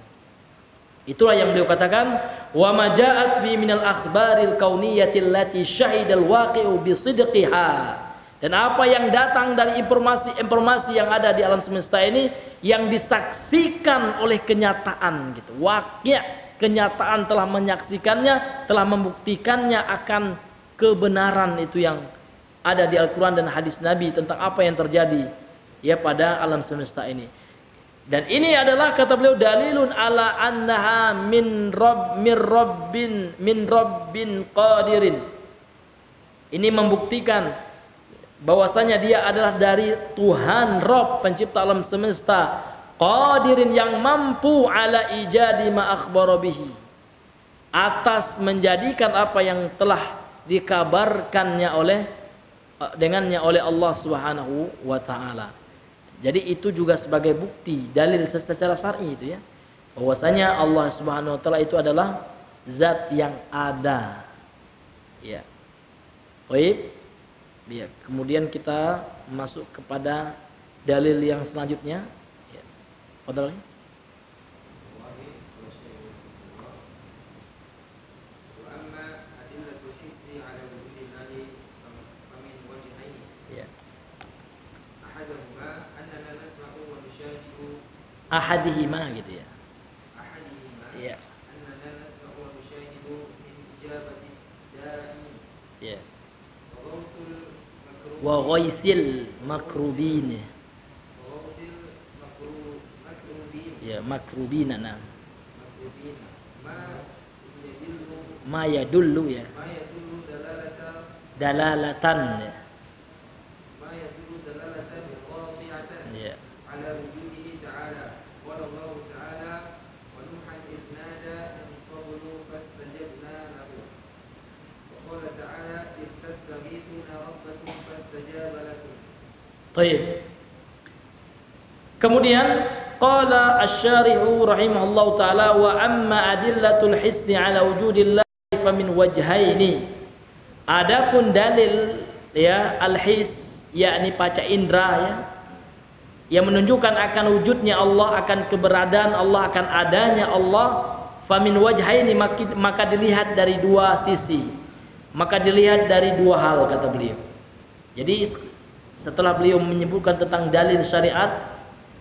Itulah yang beliau katakan, wa ma ja'at fi minal akhbaril kauniyati allati syahidal waqi'u bisidqiha. Dan apa yang datang dari informasi-informasi yang ada di alam semesta ini yang disaksikan oleh kenyataan gitu. Waqi', kenyataan telah menyaksikannya, telah membuktikannya akan kebenaran itu yang ada di Al-Qur'an dan hadis Nabi tentang apa yang terjadi ya pada alam semesta ini. Dan ini adalah, kata beliau, dalilun ala annaha min rabbin qadirin. Ini membuktikan bahwasanya dia adalah dari Tuhan Rabb, pencipta alam semesta, qadirin, yang mampu ala ijadi ma akhbara bihi, atas menjadikan apa yang telah dikabarkannya dengannya oleh Allah Subhanahu wa taala. Jadi itu juga sebagai bukti dalil secara syar'i itu ya. Bahwasanya Allah Subhanahu wa taala itu adalah zat yang ada. Ya. Baik. Ya, kemudian kita masuk kepada dalil yang selanjutnya. Ya. Fadhal. Ahadihima gitu ya. Iya. Iya. Wa ghaisil makrubin. Ya, makrubina nah. Ma yadullu ya. Dalalatan ya. Ya. Baik. Kemudian qala asy-syarihu rahimahullahu taala wa amma adillatul hissi ala wujudillahi famin wajhaini. Adapun dalil ya al-his yakni panca indera ya yang menunjukkan akan wujudnya Allah, akan keberadaan Allah, akan adanya Allah, famin wajhaini maka dilihat dari dua sisi. Maka dilihat dari dua hal kata beliau. Jadi setelah beliau menyebutkan tentang dalil syariat,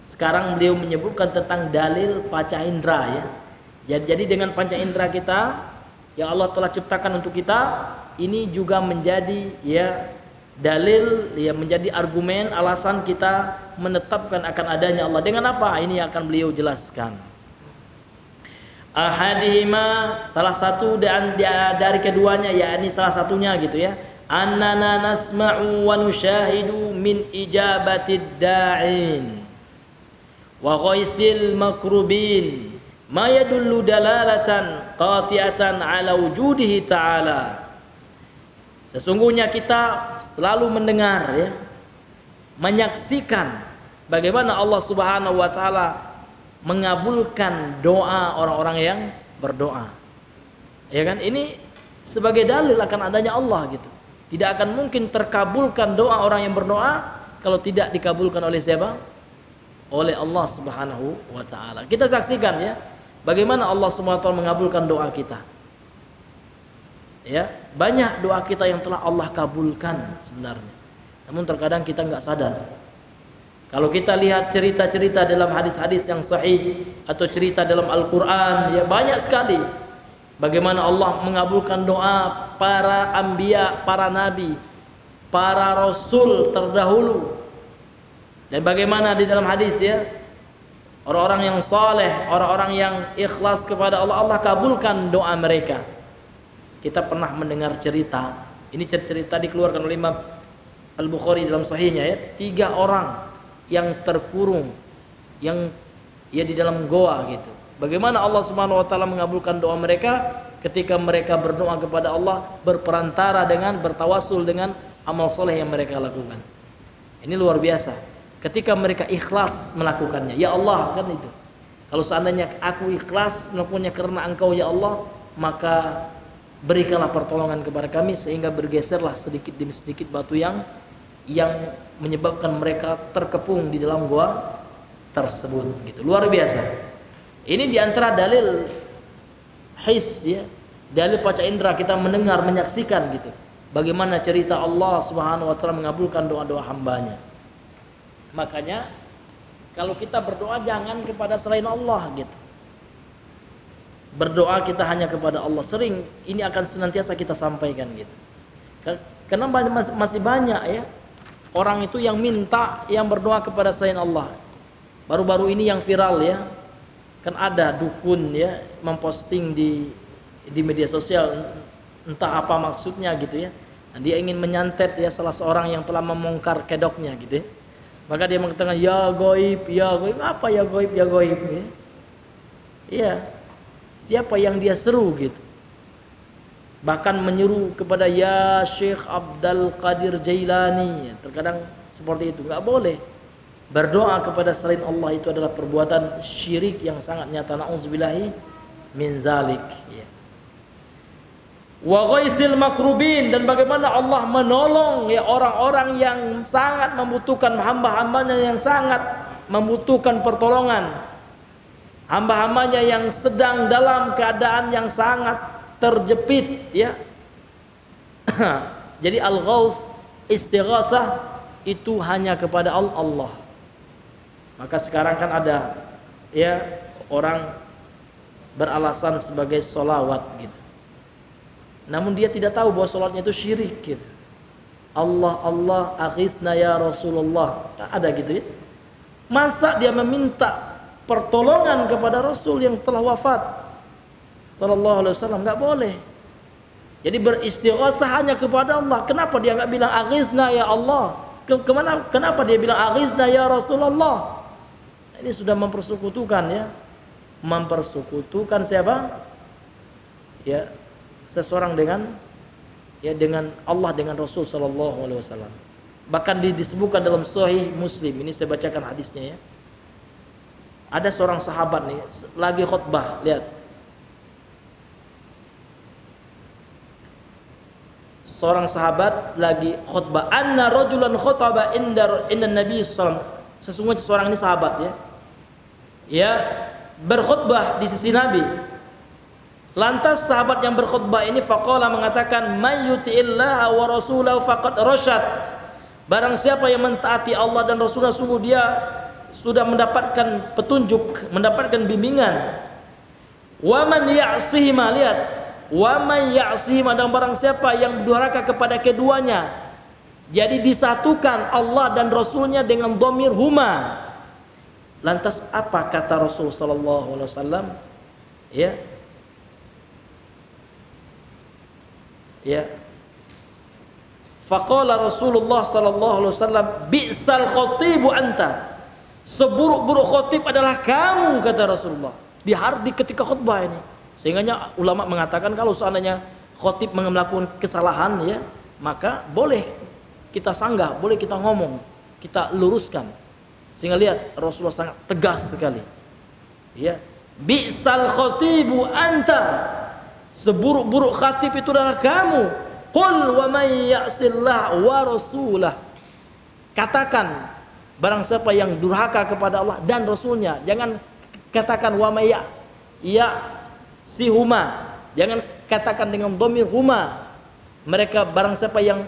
sekarang beliau menyebutkan tentang dalil panca indera ya. Jadi dengan panca indera kita yang Allah telah ciptakan untuk kita, ini juga menjadi ya dalil ya, menjadi argumen alasan kita menetapkan akan adanya Allah. Dengan apa? Ini akan beliau jelaskan. Ahadihima, salah satu dari keduanya, yakni salah satunya gitu ya. Annana nasma'u wa nushahidu min ijabatid da'in wa ghaisil makrubin ma yadullu dalalatan qati'atan ala wujudihi ta'ala. Sesungguhnya kita selalu mendengar ya, menyaksikan bagaimana Allah Subhanahu wa taala mengabulkan doa orang-orang yang berdoa. Ya kan? Ini sebagai dalil akan adanya Allah gitu. Tidak akan mungkin terkabulkan doa orang yang berdoa kalau tidak dikabulkan oleh siapa? Oleh Allah Subhanahu wa taala. Kita saksikan ya, bagaimana Allah Subhanahu wa taala mengabulkan doa kita. Ya, banyak doa kita yang telah Allah kabulkan sebenarnya. Namun terkadang kita nggak sadar. Kalau kita lihat cerita-cerita dalam hadis-hadis yang sahih atau cerita dalam Al-Qur'an, ya banyak sekali bagaimana Allah mengabulkan doa para anbiya, para nabi, para rasul terdahulu. Dan bagaimana di dalam hadis ya, orang-orang yang saleh, orang-orang yang ikhlas kepada Allah, Allah kabulkan doa mereka. Kita pernah mendengar cerita, ini cerita dikeluarkan oleh Imam Al-Bukhari dalam sahihnya ya, 3 orang yang terkurung, yang ya di dalam goa gitu. Bagaimana Allah Subhanahu wa taala mengabulkan doa mereka ketika mereka berdoa kepada Allah, berperantara dengan bertawasul dengan amal soleh yang mereka lakukan. Ini luar biasa. Ketika mereka ikhlas melakukannya, ya Allah kan itu. Kalau seandainya aku ikhlas melakukannya karena Engkau ya Allah, maka berikanlah pertolongan kepada kami sehingga bergeserlah sedikit demi sedikit batu yang menyebabkan mereka terkepung di dalam goa tersebut gitu. Luar biasa. Ini diantara dalil his ya, dalil panca indera kita mendengar, menyaksikan gitu. Bagaimana cerita Allah Subhanahu wa taala mengabulkan doa-doa hambanya. Makanya kalau kita berdoa jangan kepada selain Allah gitu. Berdoa kita hanya kepada Allah. Sering ini akan senantiasa kita sampaikan gitu. Karena masih banyak ya orang itu yang minta, yang berdoa kepada selain Allah. Baru-baru ini yang viral ya, kan ada dukun ya memposting di media sosial, entah apa maksudnya gitu ya. Nah, dia ingin menyantet ya salah seorang yang telah membongkar kedoknya gitu ya. Maka dia mengatakan ya goib, apa ya goib ya. Iya. Siapa yang dia seru gitu. Bahkan menyeru kepada ya Syekh Abdul Qadir Jailani. Terkadang seperti itu, nggak boleh. Berdoa kepada selain Allah itu adalah perbuatan syirik yang sangat nyata. Nauzubillahi min zalik. Ya. Wa ghaisil makrubin, dan bagaimana Allah menolong ya orang-orang yang sangat membutuhkan, hamba-hambanya yang sangat membutuhkan pertolongan, hamba-hambanya yang sedang dalam keadaan yang sangat terjepit ya. Jadi al-ghaus, istighatsah itu hanya kepada Allah. Maka sekarang kan ada ya orang beralasan sebagai sholawat gitu. Namun dia tidak tahu bahwa sholatnya itu syirik gitu. Allah Allah aghithna ya Rasulullah. Tak ada gitu ya. Masa dia meminta pertolongan kepada Rasul yang telah wafat sallallahu alaihi wasallam? Enggak boleh. Jadi beristighatsah hanya kepada Allah. Kenapa dia enggak bilang aghithna ya Allah? Kenapa dia bilang aghithna ya Rasulullah? Ini sudah mempersekutukan ya. Mempersekutukan siapa? Ya, seseorang dengan Allah, dengan Rasul sallallahu alaihi wasallam. Bahkan disebutkan dalam Sahih Muslim. Ini saya bacakan hadisnya ya. Ada seorang sahabat nih lagi khutbah, lihat. Seorang sahabat lagi khutbah. Anna rajulan khutaba inda Nabi sallallahu alaihi wasallam. Sesungguhnya seorang ini sahabat ya. Ya, berkhutbah di sisi Nabi. Lantas sahabat yang berkhutbah ini faqala mengatakan, "May yuti'illaha wa rasulahu faqad rasyad." Barang siapa yang mentaati Allah dan Rasulnya, sungguh dia sudah mendapatkan petunjuk, mendapatkan bimbingan. Wa man ya'sihima, lihat. Wa man ya'sihima, dan barang siapa yang durhaka kepada keduanya. Jadi disatukan Allah dan Rasulnya dengan dhamir huma. Lantas apa kata Rasul sallallahu alaihi wasallam? Ya. Ya. Faqala Rasulullah sallallahu alaihi wasallam, "Bi'sal khatibu anta." Seburuk-buruk khatib adalah kamu, kata Rasulullah. Di ketika khutbah ini. Sehingganya ulama mengatakan kalau seandainya khatib melakukan kesalahan ya, maka boleh kita sanggah, boleh kita ngomong, kita luruskan. Sehingga lihat Rasulullah sangat tegas sekali. Ya, bi'sal khatibu anta. Seburuk-buruk khatib itu adalah kamu. Qul wa may ya'sillah wa rasulah. Katakan barang siapa yang durhaka kepada Allah dan Rasulnya. Jangan katakan wa may ya'sihuma. Jangan katakan dengan dhamir huma. Mereka barang siapa yang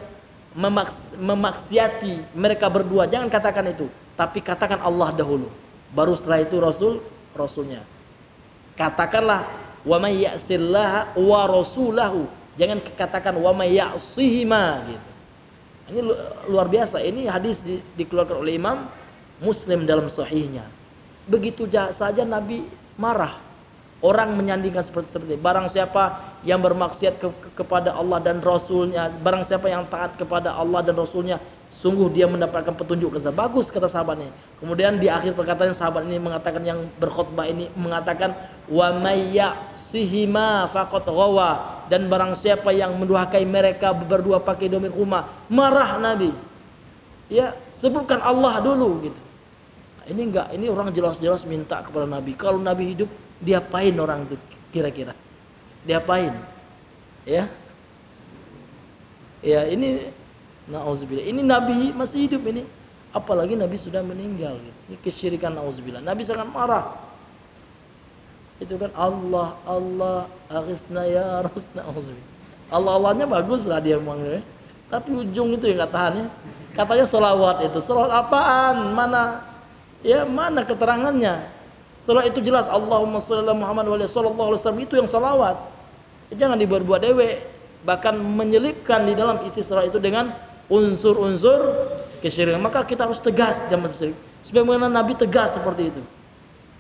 memaksiati mereka berdua, jangan katakan itu, tapi katakan Allah dahulu, baru setelah itu Rasulnya. Katakanlah wa may ya'sillaha wa rasulahu, jangan katakan wa may ya'sihima gitu. Ini luar biasa. Ini hadis dikeluarkan oleh Imam Muslim dalam sahihnya. Begitu saja Nabi marah. Orang menyandingkan seperti ini. Barang siapa yang bermaksiat kepada Allah dan Rasulnya, barang siapa yang taat kepada Allah dan Rasulnya, sungguh dia mendapatkan petunjuk. Bagus kata sahabatnya. Kemudian di akhir perkataannya sahabat ini mengatakan, yang berkhutbah ini mengatakan, wa may ya'sihima faqad ghawa, dan barang siapa yang mendurhakai mereka berdua pakai dhamir huma, marah Nabi. Ya, sebutkan Allah dulu gitu. Nah, ini enggak, ini orang jelas-jelas minta kepada Nabi. Kalau Nabi hidup, diapain orang itu kira-kira? Diapain? Ya. Ya, ini na'udzubillah. Ini Nabi masih hidup ini. Apalagi Nabi sudah meninggal gitu. Ini kesyirikan, na'udzubillah. Nabi sangat marah. Itu kan Allah aghithna ya Rasul, na'udzubillah. Allah-Allahnya bagus lah dia memang. Tapi ujung itu yang enggak tahan ya. Katanya selawat itu. Selawat apaan? Mana? Ya, mana keterangannya? Selawat itu jelas Allahumma shalli ala Muhammad wa sallallahu alaihi wasallam, itu yang selawat. Jangan dibuat-buat dewe, bahkan menyelipkan di dalam isi selawat itu dengan unsur-unsur kesyirikan. Maka kita harus tegas dalam syirik. Sebagaimana Nabi tegas seperti itu.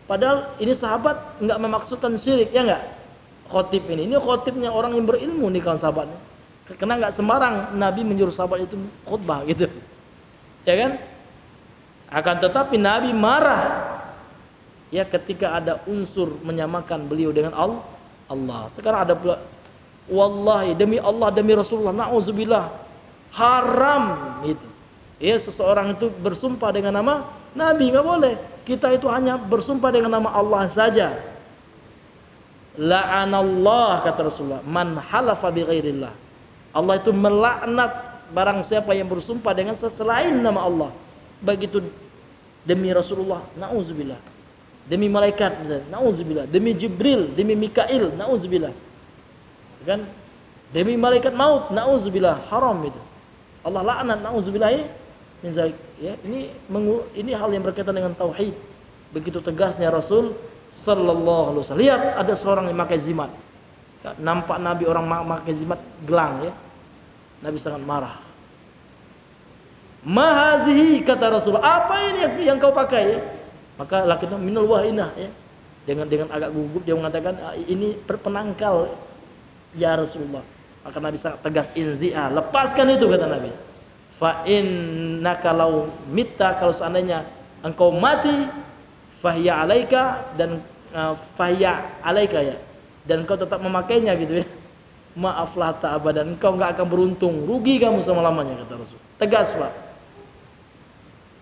Padahal ini sahabat enggak memaksudkan syirik, ya enggak? Khotib ini khotibnya orang yang berilmu nih kawan sahabatnya. Karena enggak sembarang Nabi menyuruh sahabat itu khutbah gitu. Ya kan? Akan tetapi Nabi marah ya ketika ada unsur menyamakan beliau dengan Allah. Sekarang ada pula wallahi, demi Allah, demi Rasulullah, na'udzubillah, haram itu. Ya, seseorang itu bersumpah dengan nama Nabi nggak boleh. Kita itu hanya bersumpah dengan nama Allah saja. La'anallah, kata Rasulullah, man halafa bi ghairillah. Allah itu melaknat barang siapa yang bersumpah dengan selain nama Allah. Begitu demi Rasulullah, nauzubillah. Demi malaikat misalnya, nauzubillah. Demi Jibril, demi Mikail, nauzubillah. Kan? Demi malaikat maut, nauzubillah, haram itu. Allah laknat, nauzubillah min zalik. Ya, ini hal yang berkaitan dengan tauhid. Begitu tegasnya Rasul sallallahu alaihi wasallam. Lihat, ada seorang yang pakai zimat. Ya, nampak Nabi orang pakai zimat gelang ya. Nabi sangat marah. Mahazihi, kata Rasul, apa ini yang kau pakai ya? Maka laki itu minal wahinah ya. Dengan agak gugup dia mengatakan, ini penangkal ya Rasulullah. Maka Nabi sangat tegas, inzi'a, lepaskan itu, kata Nabi. Fa innaka law mitta, kalau seandainya engkau mati, fahiya alaika, dan fahiya alaika ya, dan engkau tetap memakainya gitu ya, maaflah tak abadan, engkau enggak akan beruntung, rugi kamu selama-lamanya, kata Rasul. Tegas, Pak.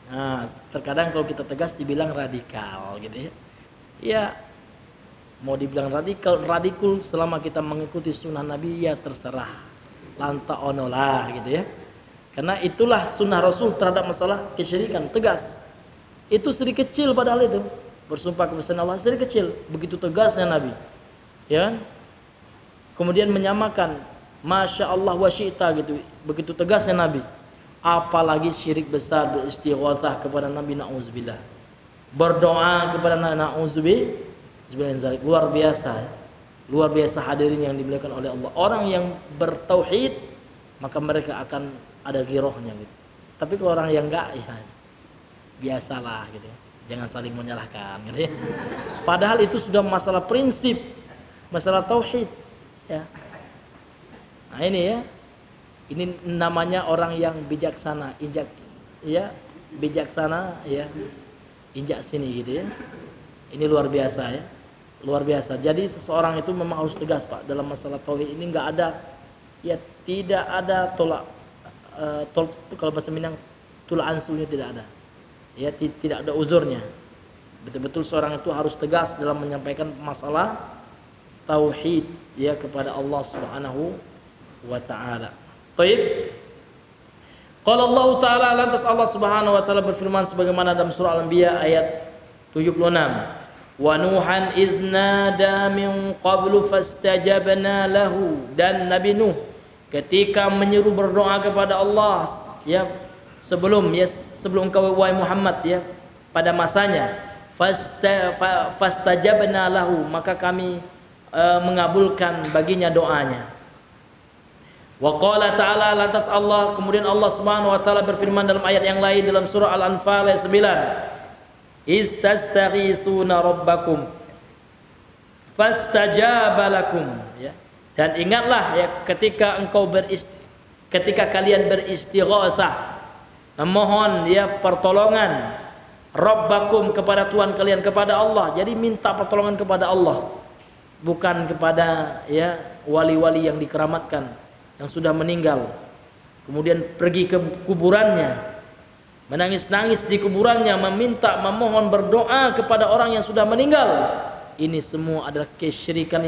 Nah, terkadang kalau kita tegas dibilang radikal gitu ya. Ya, mau dibilang radikal selama kita mengikuti sunnah Nabi ya terserah. Lanta onolah gitu ya. Karena itulah sunnah Rasul terhadap masalah kesyirikan, tegas. Itu sedikit kecil padahal itu. Bersumpah kepada Allah sedikit kecil, begitu tegasnya Nabi. Ya. Kemudian menyamakan Masya Allah wa syi'ta gitu. Begitu tegasnya Nabi. Apalagi syirik besar, beristighatsah kepada Nabi, na'udzubillah. Berdoa kepada na'udzubillah. Luar biasa. Luar biasa hadirin yang dimuliakan oleh Allah. Orang yang bertauhid maka mereka akan ada girohnya gitu. Tapi kalau orang yang enggak ya biasalah gitu ya. Jangan saling menyalahkan gitu ya. Padahal itu sudah masalah prinsip, masalah tauhid ya. Nah ini ya. Ini namanya orang yang bijaksana, bijaksana ya. Injak sini gitu ya. Ini luar biasa ya. Luar biasa. Jadi seseorang itu memang harus tegas, Pak, dalam masalah tauhid ini. Enggak ada ya, tidak ada tolak kalau bahasa Minang tolak ansurnya tidak ada. Ya, tidak ada uzurnya. Betul-betul seorang itu harus tegas dalam menyampaikan masalah tauhid ya kepada Allah Subhanahu wa taala. Baik. Qala Allah taala, lantas Allah Subhanahu wa taala berfirman sebagaimana dalam surah Al-Anbiya ayat 76. Wa Nuhan iznada min qablu fastajabna lahu, dan Nabi Nuh ketika menyeru berdoa kepada Allah ya sebelum engkau wahai Muhammad ya pada masanya, fastajabna lahu, maka kami mengabulkan baginya doanya. Wa qala ta'ala, lantas Allah kemudian Allah Subhanahu wa taala berfirman dalam ayat yang lain dalam surah Al-Anfal ayat 9. Istastaghisuna rabbakum fastajaba lakum ya. Dan ingatlah ya ketika kalian beristighatsah, memohon ya pertolongan rabbakum kepada Tuhan kalian, kepada Allah. Jadi minta pertolongan kepada Allah, bukan kepada ya wali-wali yang dikeramatkan yang sudah meninggal, kemudian pergi ke kuburannya, menangis-nangis di kuburannya, memohon, berdoa kepada orang yang sudah meninggal. Ini semua adalah kesyirikan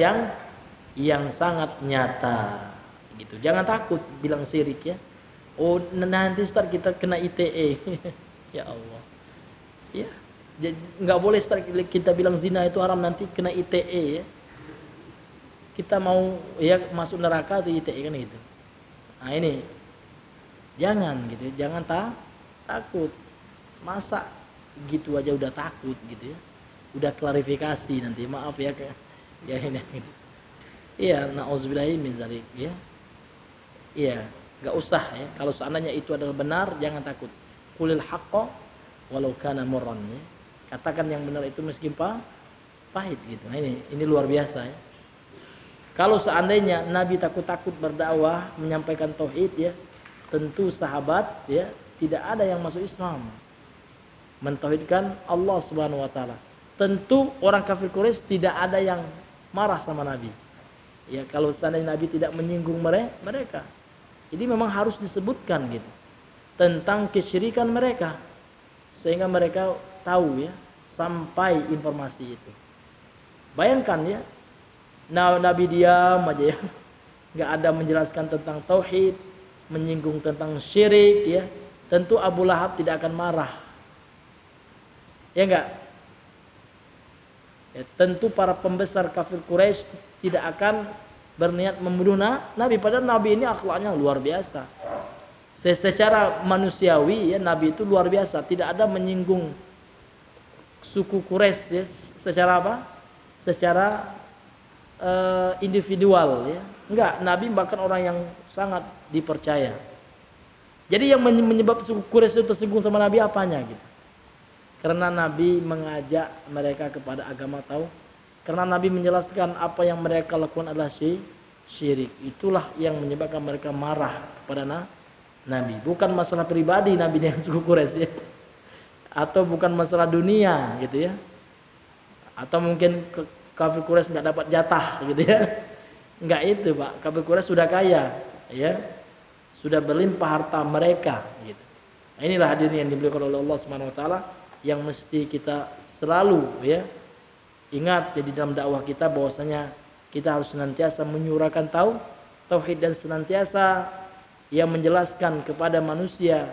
yang sangat nyata. Gitu. Jangan takut bilang syirik ya. Oh nanti Ustaz kita kena ITE. Ya Allah. Ya, nggak boleh Ustaz kita bilang zina itu haram nanti kena ITE ya. Kita mau ya masuk neraka atau ITE kan gitu. Nah ini jangan gitu, jangan takut. Masa gitu aja udah takut gitu ya. Udah klarifikasi nanti, maaf ya ini gitu. Iya, na'udzubillahi min dzalik ya. Iya, enggak usah ya. Kalau seandainya itu adalah benar, jangan takut. Qulil haqqo walau kana murran ya. Katakan yang benar itu meskipun pahit gitu. Nah ini luar biasa ya. Kalau seandainya Nabi takut-takut berdakwah menyampaikan tauhid ya, tentu sahabat ya tidak ada yang masuk Islam. Mentauhidkan Allah Subhanahu wa taala. Tentu orang kafir Quraisy tidak ada yang marah sama Nabi. Ya kalau seandainya Nabi tidak menyinggung mereka. Jadi memang harus disebutkan gitu tentang kesyirikan mereka. sehingga mereka tahu ya, sampai informasi itu. Bayangkan ya, Nabi diam aja ya, nggak ada menjelaskan tentang tauhid, menyinggung tentang syirik ya, tentu Abu Lahab tidak akan marah. Ya enggak? Ya, tentu para pembesar kafir Quraisy tidak akan berniat membunuh Nabi, padahal Nabi ini akhlaknya luar biasa. Secara manusiawi ya, Nabi itu luar biasa, tidak ada menyinggung suku Quraisy ya, secara apa? Secara individual ya. Enggak, Nabi bahkan orang yang sangat dipercaya. Jadi yang menyebab suku Quraisy itu tersinggung sama Nabi apanya gitu? Karena Nabi mengajak mereka kepada agama tahu. Karena Nabi menjelaskan apa yang mereka lakukan adalah syirik. Itulah yang menyebabkan mereka marah kepada Nabi. Bukan masalah pribadi Nabi dengan suku Quraisy ya. Atau bukan masalah dunia gitu ya. Atau mungkin kafir Quraisy nggak dapat jatah gitu ya. Nggak itu Pak. Kafir Quraisy sudah kaya ya. Sudah berlimpah harta mereka gitu. Nah, inilah hadirin yang dimuliakan oleh Allah Subhanahu wa taala yang mesti kita selalu ya ingat ya, di dalam dakwah kita bahwasanya kita harus senantiasa menyuarakan tauhid dan senantiasa yang menjelaskan kepada manusia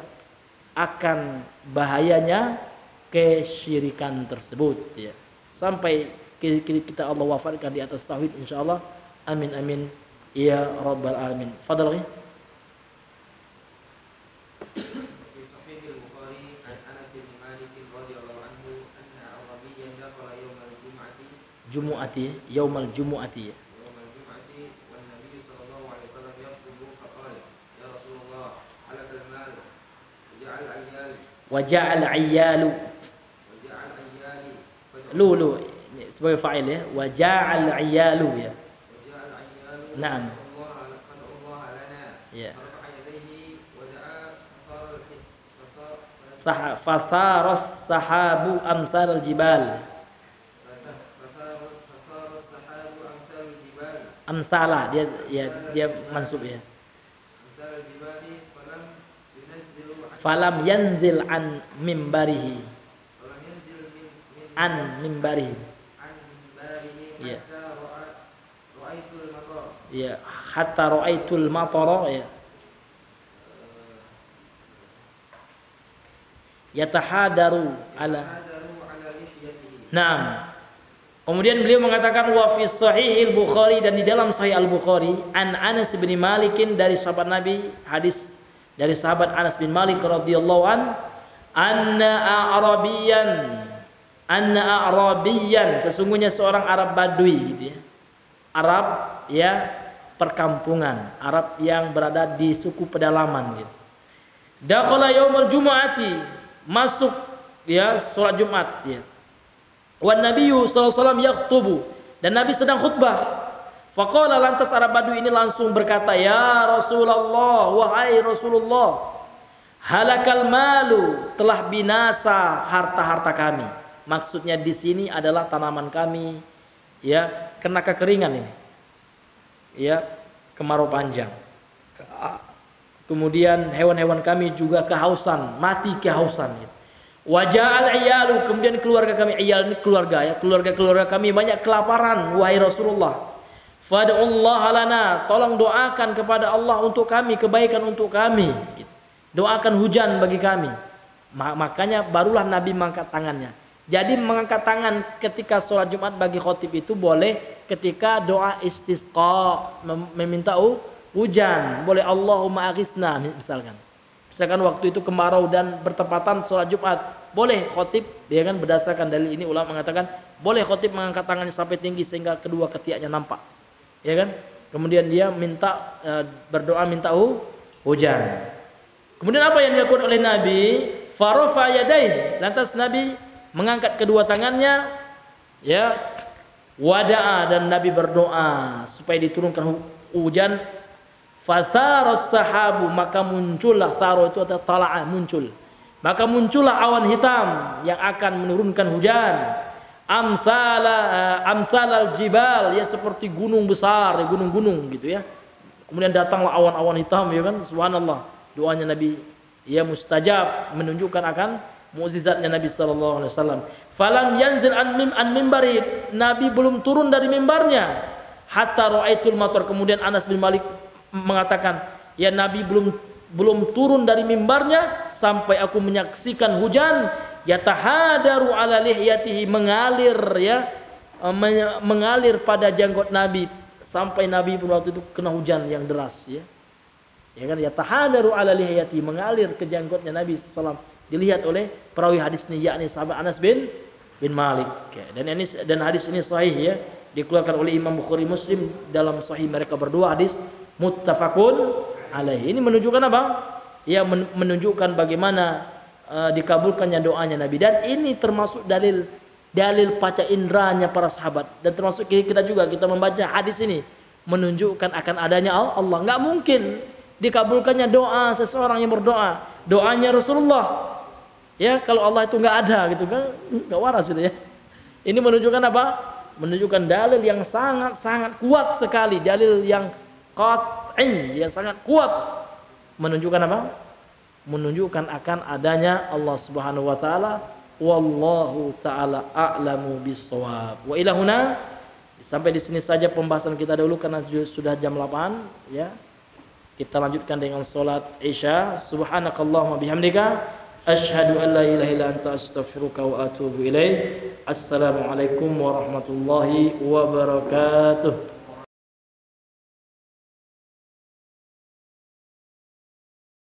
akan bahayanya kesyirikan tersebut ya. Sampai kita Allah wafatkan di atas tauhid insyaallah. Amin amin ya rabbal alamin. Fadhal. Jumu'ati, yaumal jumu'ati. Yaumal jumu'ati wan Nabi sallallahu alaihi wasallam yaqulu faqala ya Rasulullah halakal mal waja'al ayyalu lu sebagai fa'il ya, waja'al ayyalu ya. Naam. Ya. Fasaras sahabu amsal al-jibal. Amsala dia mansub ya. Falam yanzil an mimbarihi. An mimbarihi. Ya. Ya, hatta ra'aitul matara ya. Yatahadaru ala. Naam. Kemudian beliau mengatakan wa fi sahihil Bukhari, dan di dalam sahih Al-Bukhari an Anas bin Malik dari sahabat Nabi, hadis dari sahabat Anas bin Malik radhiyallahu anna Arabiyan sesungguhnya seorang Arab Badui gitu ya. Arab ya perkampungan, Arab yang berada di suku pedalaman gitu. Dakhala yaumul jumu'ati, masuk ya salat Jumat ya. Wan Nabiyyu sallallahu alaihi wasallam yakhutubu, dan Nabi sedang khutbah. Faqala, lantas Arab Badui ini langsung berkata, ya Rasulullah, wahai Rasulullah, halakal malu, telah binasa harta-harta kami. Maksudnya di sini adalah tanaman kami ya, kena kekeringan ini. Ya, kemarau panjang. Kemudian hewan-hewan kami juga kehausan, mati kehausan gitu. Waja'al iyalu, kemudian keluarga kami, iyal ini keluarga ya, keluarga kami banyak kelaparan wahai Rasulullah. Fad'ullaha lana, tolong doakan kepada Allah untuk kami, kebaikan untuk kami. Doakan hujan bagi kami. Makanya barulah Nabi mengangkat tangannya. Jadi mengangkat tangan ketika sholat Jumat bagi khotib itu boleh ketika doa istisqa, meminta hujan. Boleh Allahumma aghithna misalkan. Misalkan waktu itu kemarau dan bertepatan sholat Jumat, boleh khotib, ya kan, berdasarkan dalil ini ulama mengatakan boleh khotib mengangkat tangannya sampai tinggi sehingga kedua ketiaknya nampak, ya kan. Kemudian dia minta berdoa minta hujan. Kemudian apa yang dilakukan oleh Nabi? Farafa yadayhi, lantas Nabi mengangkat kedua tangannya, ya, wada'a, dan Nabi berdoa supaya diturunkan hujan. Fasaros sahabu, maka muncullah, taro itu adalah tala'ah, muncul, maka muncullah awan hitam yang akan menurunkan hujan. Amsal al-jibal, ya seperti gunung besar, ya, gunung-gunung gitu ya. Kemudian datanglah awan-awan hitam, ya kan, subhanallah. Doanya Nabi ya mustajab, menunjukkan akan mukjizatnya Nabi sallallahu alaihi wasallam. Falam yanzil an mimbari, Nabi belum turun dari mimbarnya. Hatta ra'aitul matar, kemudian Anas bin Malik mengatakan, ya Nabi belum turun dari mimbarnya sampai aku menyaksikan hujan yatahadaru ala lihyatihi, mengalir ya, mengalir pada janggut Nabi, sampai Nabi pun waktu itu kena hujan yang deras ya. Ya kan, yatahadaru ala lihyatihi, mengalir ke janggutnya Nabi sallallahu alaihi wasallam. Dilihat oleh perawi hadis ini, yakni sahabat Anas bin Malik. Dan hadis ini sahih ya, dikeluarkan oleh Imam Bukhari Muslim dalam sahih mereka berdua, hadis muttafaqun alaih. Ini menunjukkan apa? Ya, menunjukkan bagaimana dikabulkannya doanya Nabi. Dan ini termasuk dalil panca inderanya para sahabat. Dan termasuk kita juga, kita membaca hadis ini menunjukkan akan adanya Allah. Nggak mungkin dikabulkannya doa seseorang yang berdoa. Doanya Rasulullah. Ya, kalau Allah itu nggak ada gitu kan, nggak waras gitu ya. Ini menunjukkan apa? Menunjukkan dalil yang sangat kuat sekali, dalil yang qat'i, yang sangat kuat. Menunjukkan apa? Menunjukkan akan adanya Allah Subhanahu wa taala. Wallahu taala a'lamu bis-shawab. Wa ila huna, sampai di sini saja pembahasan kita dahulu karena sudah jam 8 ya. Kita lanjutkan dengan salat Isya. Subhanakallahumma bihamdika asyhadu an la ilaha illa anta astaghfiruka wa atubu ilaik. Assalamualaikum warahmatullahi wabarakatuh.